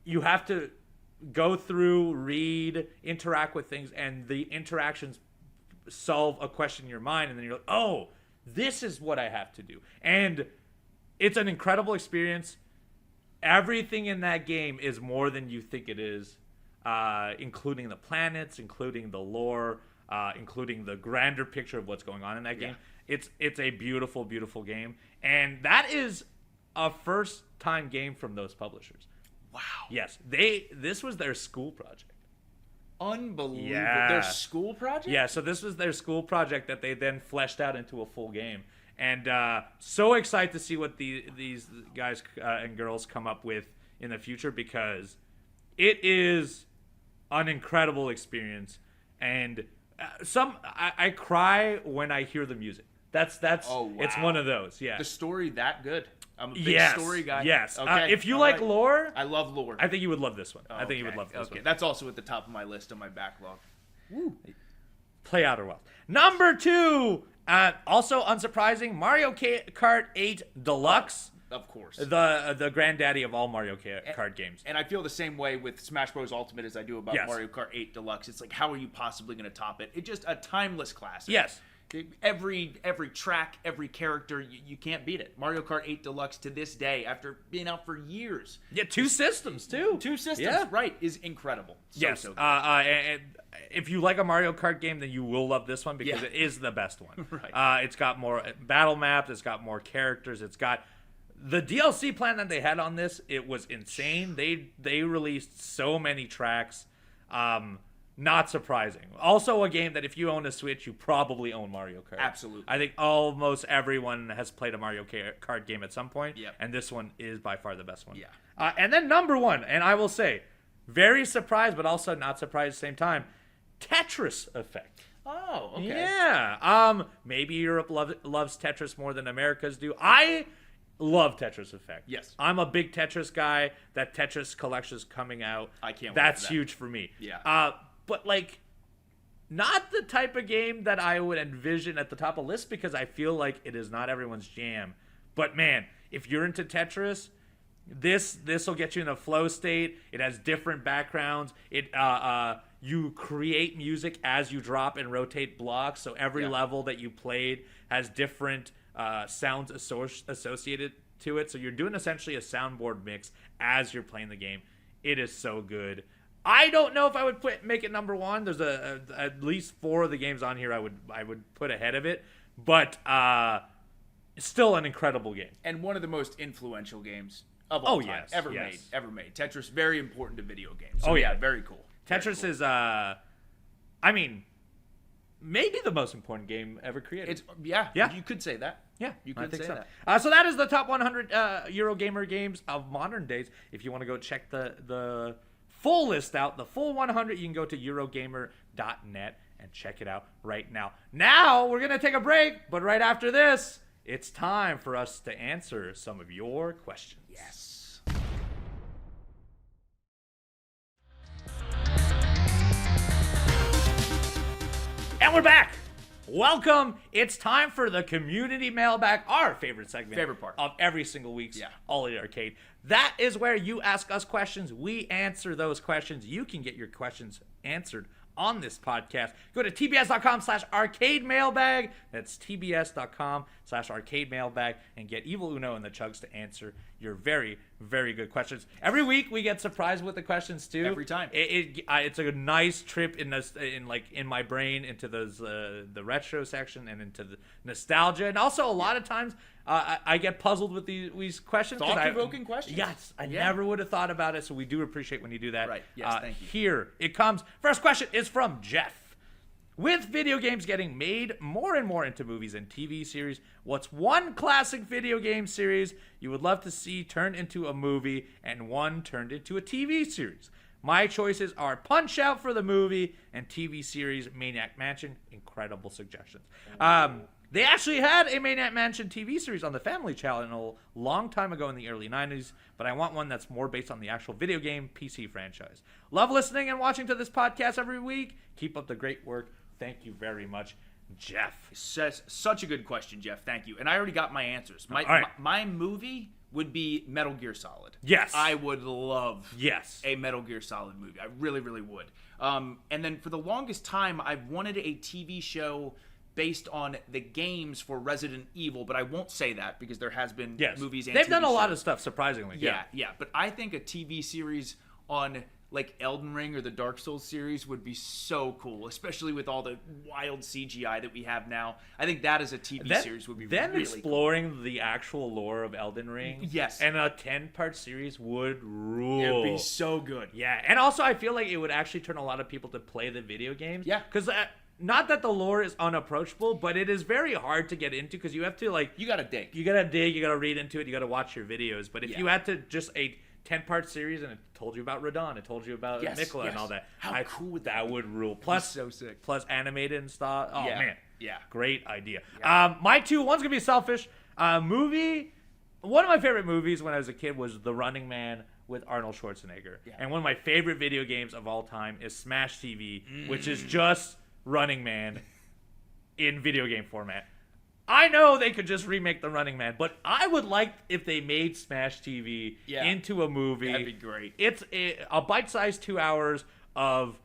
you have to go through, read, interact with things, and the interactions solve a question in your mind. And then you're like, oh, this is what I have to do. And it's an incredible experience. Everything in that game is more than you think it is. Including the planets, including the lore, including the grander picture of what's going on in that game. It's a beautiful, beautiful game, and that is a first-time game from those publishers. Wow. Yes, this was their school project. Unbelievable. Yeah. Their school project? Yeah, so this was their school project that they then fleshed out into a full game, and so excited to see what these guys and girls come up with in the future, because it is an incredible experience, and I cry when I hear the music. That's Oh, wow. It's one of those. Yeah. The story that good? I'm a big Yes. story guy. Yes. Okay. If you all like right. lore, I love lore. I think you would love this one. I think you would love this Okay, one. that's also at the top of my list on my backlog. Woo. Play Outer Wilds. Number 2, also unsurprising, Mario Kart 8 Deluxe. Of course. The granddaddy of all Mario Kart games. And I feel the same way with Smash Bros. Ultimate as I do about Yes. Mario Kart 8 Deluxe. It's like, how are you possibly going to top it? It's just a timeless classic. Yes. Every track, every character, you can't beat it. Mario Kart 8 Deluxe to this day, after being out for years. Yeah, 2 systems too. 2 systems, Yeah. right, is incredible. Yes. So good. And if you like a Mario Kart game, then you will love this one because Yeah. it is the best one. Right. It's got more battle maps. It's got more characters. It's got the DLC plan that they had on this. It was insane. They released so many tracks. Not surprising. Also, a game that if you own a Switch, you probably own Mario Kart. Absolutely. I think almost everyone has played a Mario Kart game at some point. Yep. And this one is by far the best one. Yeah. And then number 1, and I will say, very surprised, but also not surprised at the same time, Tetris Effect. Oh, okay. Yeah. Maybe Europe loves Tetris more than Americas do. I love Tetris Effect. Yes. I'm a big Tetris guy. That Tetris collection is coming out. I can't wait That's for that. huge for me. Yeah. But like, not the type of game that I would envision at the top of the list, because I feel like it is not everyone's jam. But man, if you're into Tetris, this will get you in a flow state. It has different backgrounds. You create music as you drop and rotate blocks, so every level that you played has different sounds associated to it. So you're doing essentially a soundboard mix as you're playing the game. It is so good. I don't know if I would make it number 1. There's at least 4 of the games on here I would put ahead of it, but still an incredible game. And one of the most influential games of all time yes, ever made. Tetris, very important to video games. So, very cool. Tetris is, I mean, maybe the most important game ever created. It's you could say that. Yeah, you could say so. that. So that is the top 100 Eurogamer games of modern days. If you want to go check the full list out, the full 100, you can go to Eurogamer.net and check it out right now. Now we're gonna take a break, but right after this, it's time for us to answer some of your questions. Yes. And we're back. Welcome. It's time for the community mailbag, our favorite segment. Favorite part. Of every single week's All Elite Arcade. That is where you ask us questions. We answer those questions. You can get your questions answered on this podcast. Go to tbs.com/arcade mailbag. That's tbs.com/arcade mailbag and get Evil Uno and the Chugs to answer your very, very good questions. Every week we get surprised with the questions too. Every time. It's a nice trip in my brain into those the retro section and into the nostalgia, and also a lot of times I get puzzled with these questions. Thought-provoking questions. Yes, I never would have thought about it, so we do appreciate when you do that. Right. Yes, thank you. Here it comes. First question is from Jeff. With video games getting made more and more into movies and TV series, what's one classic video game series you would love to see turned into a movie and one turned into a TV series? My choices are Punch-Out for the movie and TV series Maniac Mansion. Incredible suggestions. They actually had a Maniac Mansion TV series on the Family Channel a long time ago in the early 90s, but I want one that's more based on the actual video game PC franchise. Love listening and watching to this podcast every week. Keep up the great work. Thank you very much, Jeff. Such a good question, Jeff. Thank you. And I already got my answers. My movie would be Metal Gear Solid. Yes. I would love yes. a Metal Gear Solid movie. I really, really would. And then for the longest time, I've wanted a TV show based on the games for Resident Evil, but I won't say that because there has been movies and They've TV done a shows. lot of stuff, surprisingly. Yeah. But I think a TV series on like Elden Ring or the Dark Souls series would be so cool, especially with all the wild CGI that we have now. I think that as a TV series would be really exploring cool. the actual lore of Elden Ring. Yes. And a 10-part series would rule. It would be so good. Yeah. And also I feel like it would actually turn a lot of people to play the video games. Yeah. Because not that the lore is unapproachable, but it is very hard to get into because you have to You gotta dig. You gotta read into it, you gotta watch your videos. But if you had to just a 10-part series and it told you about Radon, it told you about Mikla and all that. How cool would that would rule. Plus, so sick. Plus animated and stuff. Oh, man. Yeah. Great idea. Yeah. My two, one's going to be selfish. Movie, one of my favorite movies when I was a kid was The Running Man with Arnold Schwarzenegger. Yeah. And one of my favorite video games of all time is Smash TV, which is just Running Man in video game format. I know they could just remake The Running Man, but I would like if they made Smash TV into a movie. That'd be great. It's a bite-sized 2 hours of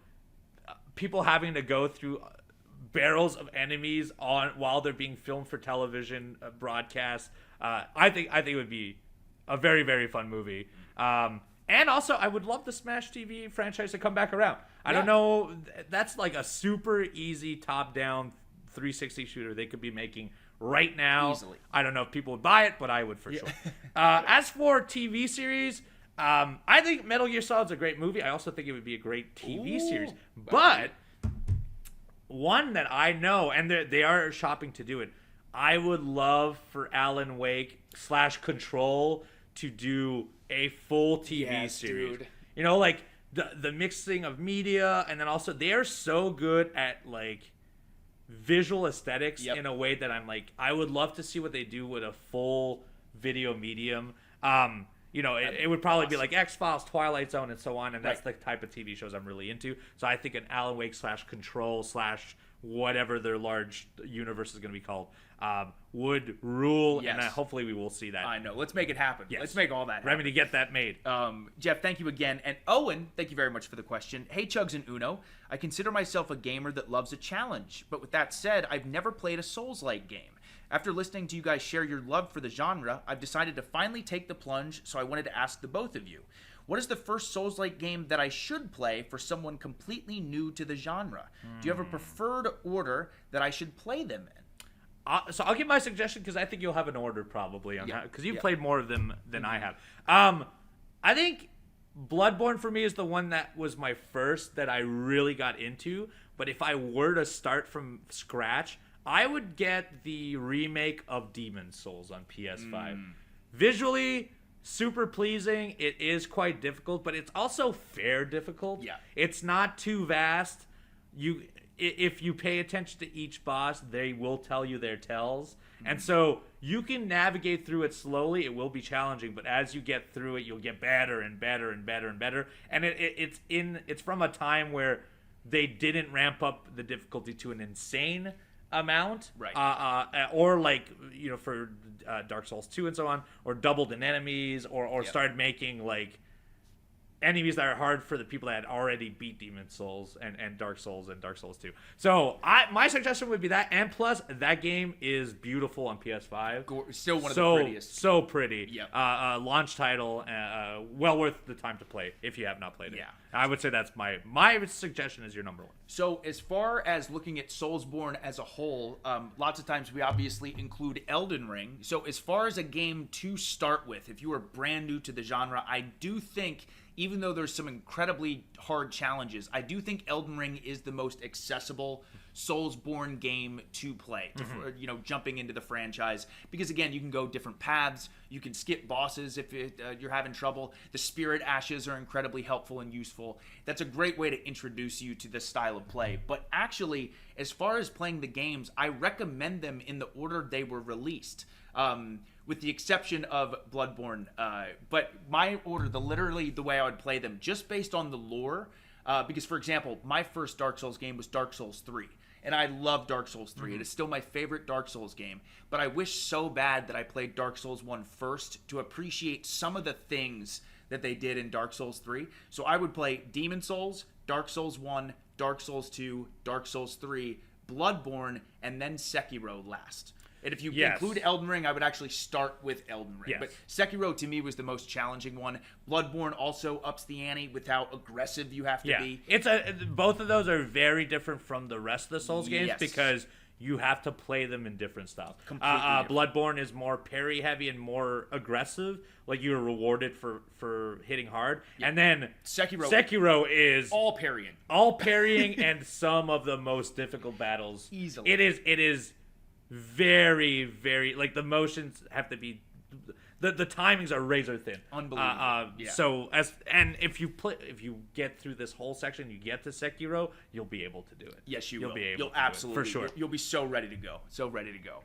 people having to go through barrels of enemies while they're being filmed for television broadcast. I think it would be a very, very fun movie. And also, I would love the Smash TV franchise to come back around. I don't know. That's like a super easy top-down 360 shooter they could be making right now. Easily. I don't know if people would buy it, but I would for sure. As for TV series, I think Metal Gear Solid's a great movie. I also think it would be a great TV series. But one that I know, and they are shopping to do it, I would love for Alan Wake / Control to do a full TV series. Dude. You know, like the mixing of media, and then also they are so good at like visual aesthetics in a way that I'm like, I would love to see what they do with a full video medium. You know, it would probably be like X-Files, Twilight Zone, and so on, and that's the type of TV shows I'm really into. So I think an Alan Wake / Control / whatever their large universe is going to be called would rule, and hopefully we will see that. I know. Let's make it happen. Yes. Let's make all that happen. Remedy, get that made. Jeff, thank you again. And Owen, thank you very much for the question. Hey, Chugs and Uno. I consider myself a gamer that loves a challenge. But with that said, I've never played a Souls-like game. After listening to you guys share your love for the genre, I've decided to finally take the plunge, so I wanted to ask the both of you. What is the first Souls-like game that I should play for someone completely new to the genre? Do you have a preferred order that I should play them in? So I'll give my suggestion because I think you'll have an order probably on because you've played more of them than I have. I think Bloodborne for me is the one that was my first that I really got into. But if I were to start from scratch, I would get the remake of Demon's Souls on PS5. Visually, super pleasing. It is quite difficult, but it's also fair difficult. Yeah. It's not too vast. If you pay attention to each boss, they will tell you their tells. And so you can navigate through it slowly. It will be challenging, but as you get through it, you'll get better and better and better and better. And it's from a time where they didn't ramp up the difficulty to an insane amount. Right. Or like, for Dark Souls 2 and so on, or doubled in enemies, or started making like enemies that are hard for the people that had already beat Demon's Souls and Dark Souls and Dark Souls 2. So my suggestion would be that, and plus that game is beautiful on PS5. Still one of the prettiest. So pretty. Yep. Launch title, well worth the time to play if you have not played it. Yeah. I would say that's my suggestion is your number one. So as far as looking at Soulsborne as a whole, lots of times we obviously include Elden Ring. So as far as a game to start with, if you are brand new to the genre, I do think, even though there's some incredibly hard challenges, I do think Elden Ring is the most accessible Soulsborne game to play, jumping into the franchise. Because again, you can go different paths, you can skip bosses if you're having trouble. The spirit ashes are incredibly helpful and useful. That's a great way to introduce you to this style of play. But actually, as far as playing the games, I recommend them in the order they were released. With the exception of Bloodborne. But my order, literally the way I would play them, just based on the lore, because, for example, my first Dark Souls game was Dark Souls 3. And I love Dark Souls 3. It is still my favorite Dark Souls game. But I wish so bad that I played Dark Souls 1 first to appreciate some of the things that they did in Dark Souls 3. So I would play Demon's Souls, Dark Souls 1, Dark Souls 2, Dark Souls 3, Bloodborne, and then Sekiro last. And if you include Elden Ring, I would actually start with Elden Ring. Yes. But Sekiro, to me, was the most challenging one. Bloodborne also ups the ante with how aggressive you have to be. Both of those are very different from the rest of the Souls games because you have to play them in different styles. Bloodborne is more parry heavy and more aggressive. Like, you're rewarded for hitting hard. Yeah. And then Sekiro is all parrying. And some of the most difficult battles. Easily. It is very, very, like, the motions have to be, the timings are razor thin. Unbelievable. So if you get through this whole section, you get to Sekiro, you'll be able to do it. Yes, you'll will. Be able You'll to absolutely do it, for sure. You'll be so ready to go.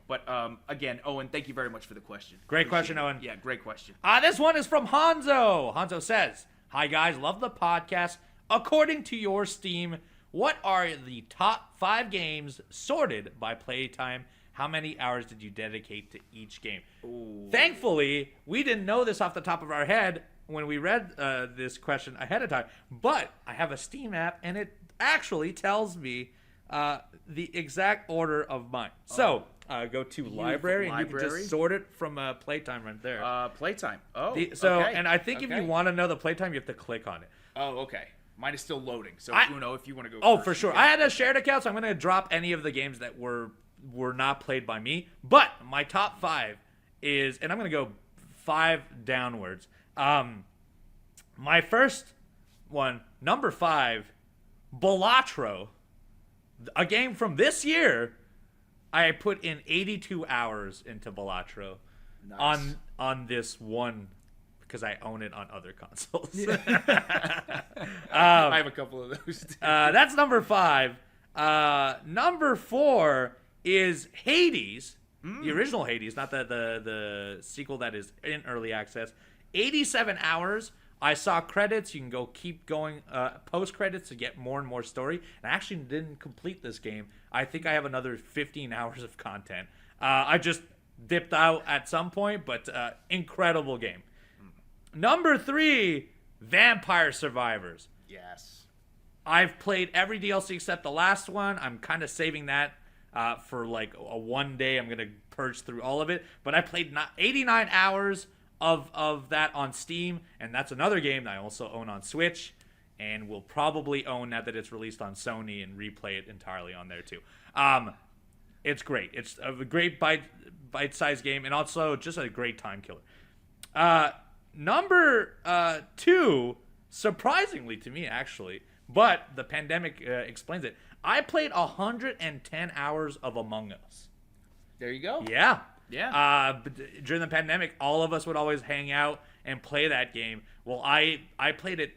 But again, Owen, thank you very much for the question. Great question, Owen. Yeah, great question. This one is from Hanzo. Hanzo says, "Hi guys, love the podcast. According to your Steam, what are the top 5 games sorted by playtime? How many hours did you dedicate to each game?" Ooh. Thankfully, we didn't know this off the top of our head when we read this question ahead of time. But I have a Steam app, and it actually tells me the exact order of mine. So go to library, and you can just sort it from playtime right there. Playtime. Okay. And I think if you want to know the playtime, you have to click on it. Oh, okay. Mine is still loading. So, Uno, if you want to go first, for sure. I had a shared account, so I'm going to drop any of the games that were not played by me. But my top 5 is, and I'm going to go 5 downwards. My first one, number 5, Balatro, a game from this year. I put in 82 hours into Balatro. Nice. on this one, because I own it on other consoles. I have a couple of those too. That's number 5. Number 4 is Hades, the original Hades, not the sequel that is in early access. 87 hours. I saw credits. You can go keep going post credits to get more and more story. And I actually didn't complete this game. I think I have another 15 hours of content. I just dipped out at some point, but incredible game. Number 3, Vampire Survivors. Yes. I've played every DLC except the last one. I'm kind of saving that for like a one day. I'm going to purge through all of it. But I played 89 hours of that on Steam. And that's another game that I also own on Switch. And will probably own now that it's released on Sony and replay it entirely on there too. It's great. It's a great bite-sized game, and also just a great time killer. Number 2, surprisingly to me, actually, but the pandemic explains it. I played 110 hours of Among Us. There you go. Yeah. Yeah. But during the pandemic, all of us would always hang out and play that game. Well, I played it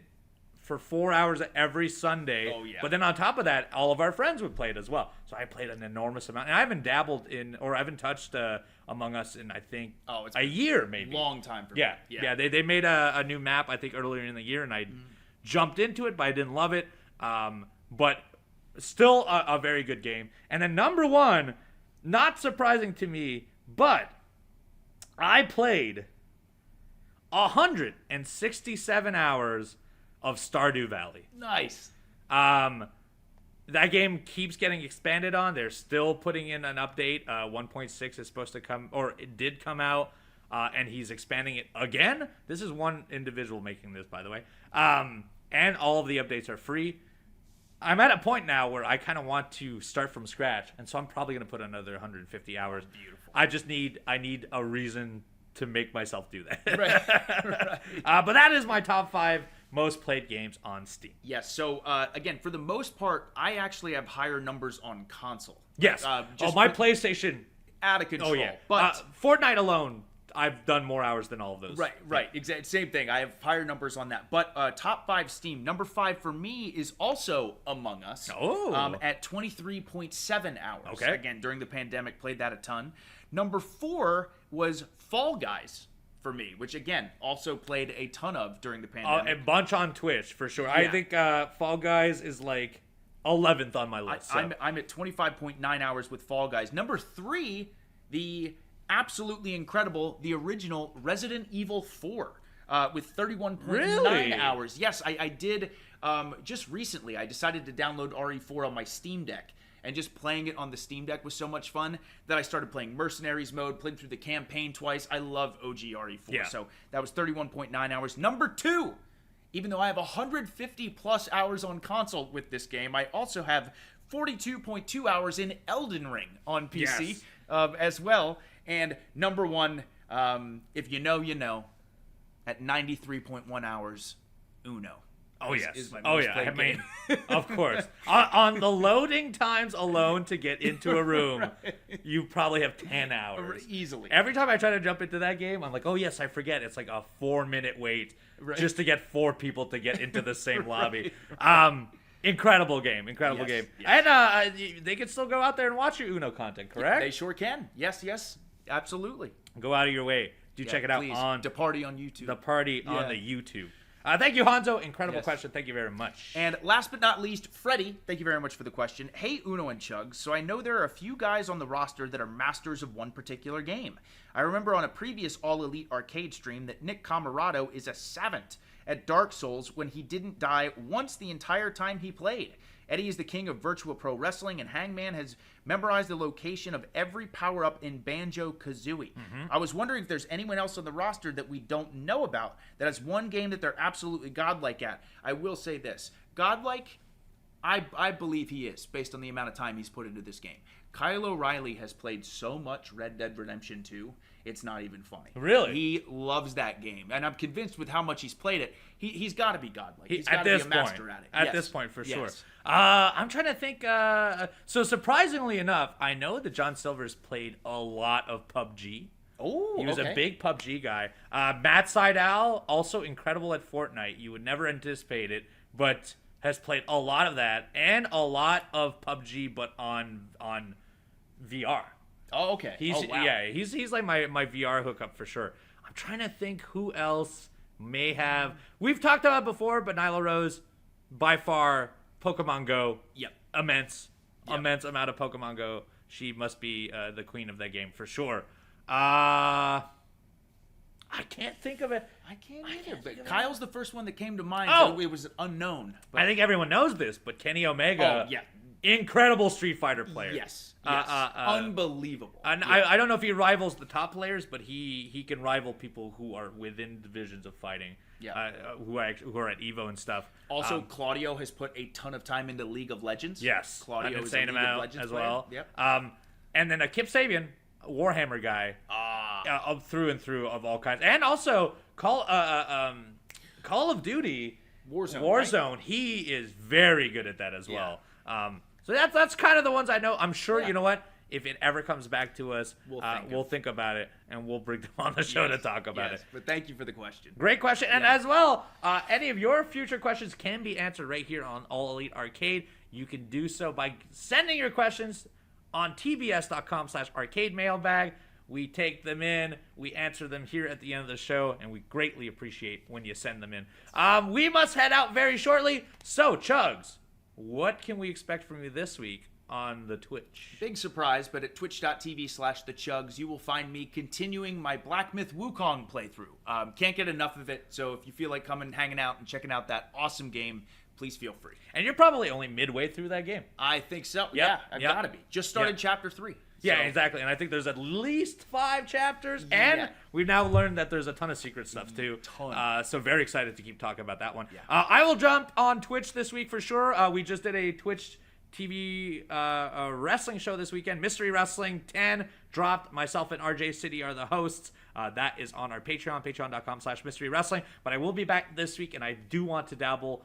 for 4 hours every Sunday. Oh, yeah. But then on top of that, all of our friends would play it as well. So I played an enormous amount. And I haven't dabbled in, or I haven't touched Among Us in, I think, it's a year maybe. Long time for Yeah. me. Yeah. They made a new map, I think, earlier in the year, and I jumped into it, but I didn't love it. But still a very good game. And then number 1, not surprising to me, but I played 167 hours of Stardew Valley. Nice. That game keeps getting expanded on. They're still putting in an update. 1.6 is supposed to come, or it did come out, and he's expanding it again. This is one individual making this, by the way. And all of the updates are free. I'm at a point now where I kind of want to start from scratch, and so I'm probably going to put another 150 hours. Beautiful. I need a reason to make myself do that. Right. But that is my top 5 most played games on Steam. Yes. So again, for the most part, I actually have higher numbers on console. Yes. My PlayStation, out of control. Oh yeah. But Fortnite alone, I've done more hours than all of those. Right. Exactly. Same thing. I have higher numbers on that. But top 5 Steam. Number 5 for me is also Among Us. Oh. At 23.7 hours. Okay. Again, during the pandemic, played that a ton. Number 4 was Fall Guys for me, which again also played a ton of during the pandemic. A bunch on Twitch for sure. Yeah. I think Fall Guys is like 11th on my list. I'm at 25.9 hours with Fall Guys. Number 3, the absolutely incredible, the original Resident Evil 4 with 31.9 hours. Yes, I did. Just recently, I decided to download RE4 on my Steam Deck. And just playing it on the Steam Deck was so much fun that I started playing Mercenaries mode, played through the campaign twice. I love OG RE4. Yeah. So that was 31.9 hours. Number 2, even though I have 150 plus hours on console with this game, I also have 42.2 hours in Elden Ring on PC as well. And number 1, if you know, you know, at 93.1 hours, Uno. Oh, yes. Is my most played I game. mean, of course. On the loading times alone to get into a room, you probably have 10 hours. Easily. Every time I try to jump into that game, I'm like, oh, yes, I forget. It's like a 4-minute wait just to get 4 people to get into the same lobby. Incredible game. Incredible game. Yes. And they can still go out there and watch your Uno content, correct? They sure can. Yes. Absolutely. Go out of your way. Check it out on The Party on YouTube. The Party on the YouTube. Thank you, Hanzo. Incredible question. Thank you very much. And last but not least, Freddie, thank you very much for the question. Hey, Uno and Chugs. So I know there are a few guys on the roster that are masters of one particular game. I remember on a previous All Elite Arcade stream that Nick Camarado is a savant at Dark Souls when he didn't die once the entire time he played. Eddie is the king of Virtua Pro Wrestling, and Hangman has memorized the location of every power-up in Banjo-Kazooie. I was wondering if there's anyone else on the roster that we don't know about that has one game that they're absolutely godlike at. I will say this. Godlike, I believe he is, based on the amount of time he's put into this game. Kyle O'Reilly has played so much Red Dead Redemption 2, it's not even funny. Really? He loves that game, and I'm convinced with how much he's played it, he's got to be godlike. He's got at to be this a master at it. At Yes. this point, for sure. Yes. I'm trying to think. So surprisingly enough, I know that John Silver's played a lot of PUBG. Oh, He was a big PUBG guy. Matt Seidel, also incredible at Fortnite. You would never anticipate it, but has played a lot of that and a lot of PUBG, but on VR. Oh, okay. He's like my VR hookup for sure. I'm trying to think who else may have. We've talked about it before, but Nyla Rose, by far, Pokemon Go. Yep. Immense amount of Pokemon Go. She must be the queen of that game for sure. I can't think of it. I can't either. But Kyle's the first one that came to mind. Oh! It was unknown. But I think everyone knows this, but Kenny Omega. Oh, yeah. Incredible Street Fighter player. Yes. Unbelievable. And yes. I don't know if he rivals the top players, but he can rival people who are within divisions of fighting. Yeah. Who are at Evo and stuff. Also, Claudio has put a ton of time into League of Legends. Yes. Claudio I've been is saying a him League of out Legends as player. well. Yep. And then a Kip Sabian, Warhammer guy, through and through of all kinds. And also, Call of Duty, Warzone, right? He is very good at that as well. So that's kind of the ones I know. I'm sure, you know what? If it ever comes back to us, we'll think about it, and we'll bring them on the show to talk about it. But thank you for the question. Great question. And as well, any of your future questions can be answered right here on All Elite Arcade. You can do so by sending your questions on tbs.com/arcade mailbag. We take them in, we answer them here at the end of the show, and we greatly appreciate when you send them in. We must head out very shortly. So, Chugs, what can we expect from you this week on the Twitch? Big surprise, but at twitch.tv/thechugs, you will find me continuing my Black Myth Wukong playthrough. Can't get enough of it, so if you feel like coming, hanging out, and checking out that awesome game, please feel free. And you're probably only midway through that game. I think so. Yeah, I've got to be. Just started chapter 3. Yeah, exactly. And I think there's at least 5 chapters. And we've now learned that there's a ton of secret stuff, too. So very excited to keep talking about that one. I will jump on Twitch this week for sure. We just did a Twitch TV wrestling show this weekend. Mystery Wrestling 10 dropped. Myself and RJ City are the hosts. That is on our Patreon, patreon.com/mystery wrestling. But I will be back this week, and I do want to dabble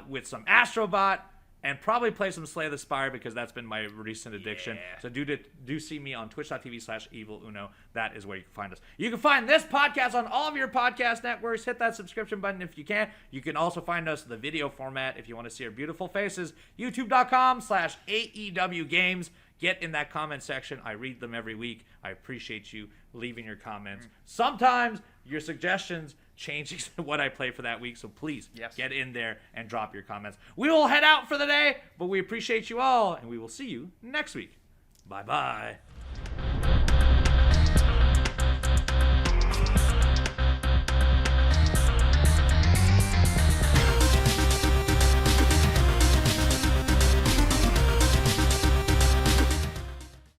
with some Astro Bot and probably play some Slay the Spire because that's been my recent addiction. So do see me on twitch.tv/eviluno. That is where you can find us. You can find this podcast on all of your podcast networks. Hit that subscription button if you can. You can also find us the video format if you want to see our beautiful faces. youtube.com/AEW Games. Get in that comment section. I read them every week. I appreciate you leaving your comments. Sometimes your suggestions change what I play for that week, so please get in there and drop your comments. We will head out for the day, but we appreciate you all, and we will see you next week. Bye-bye.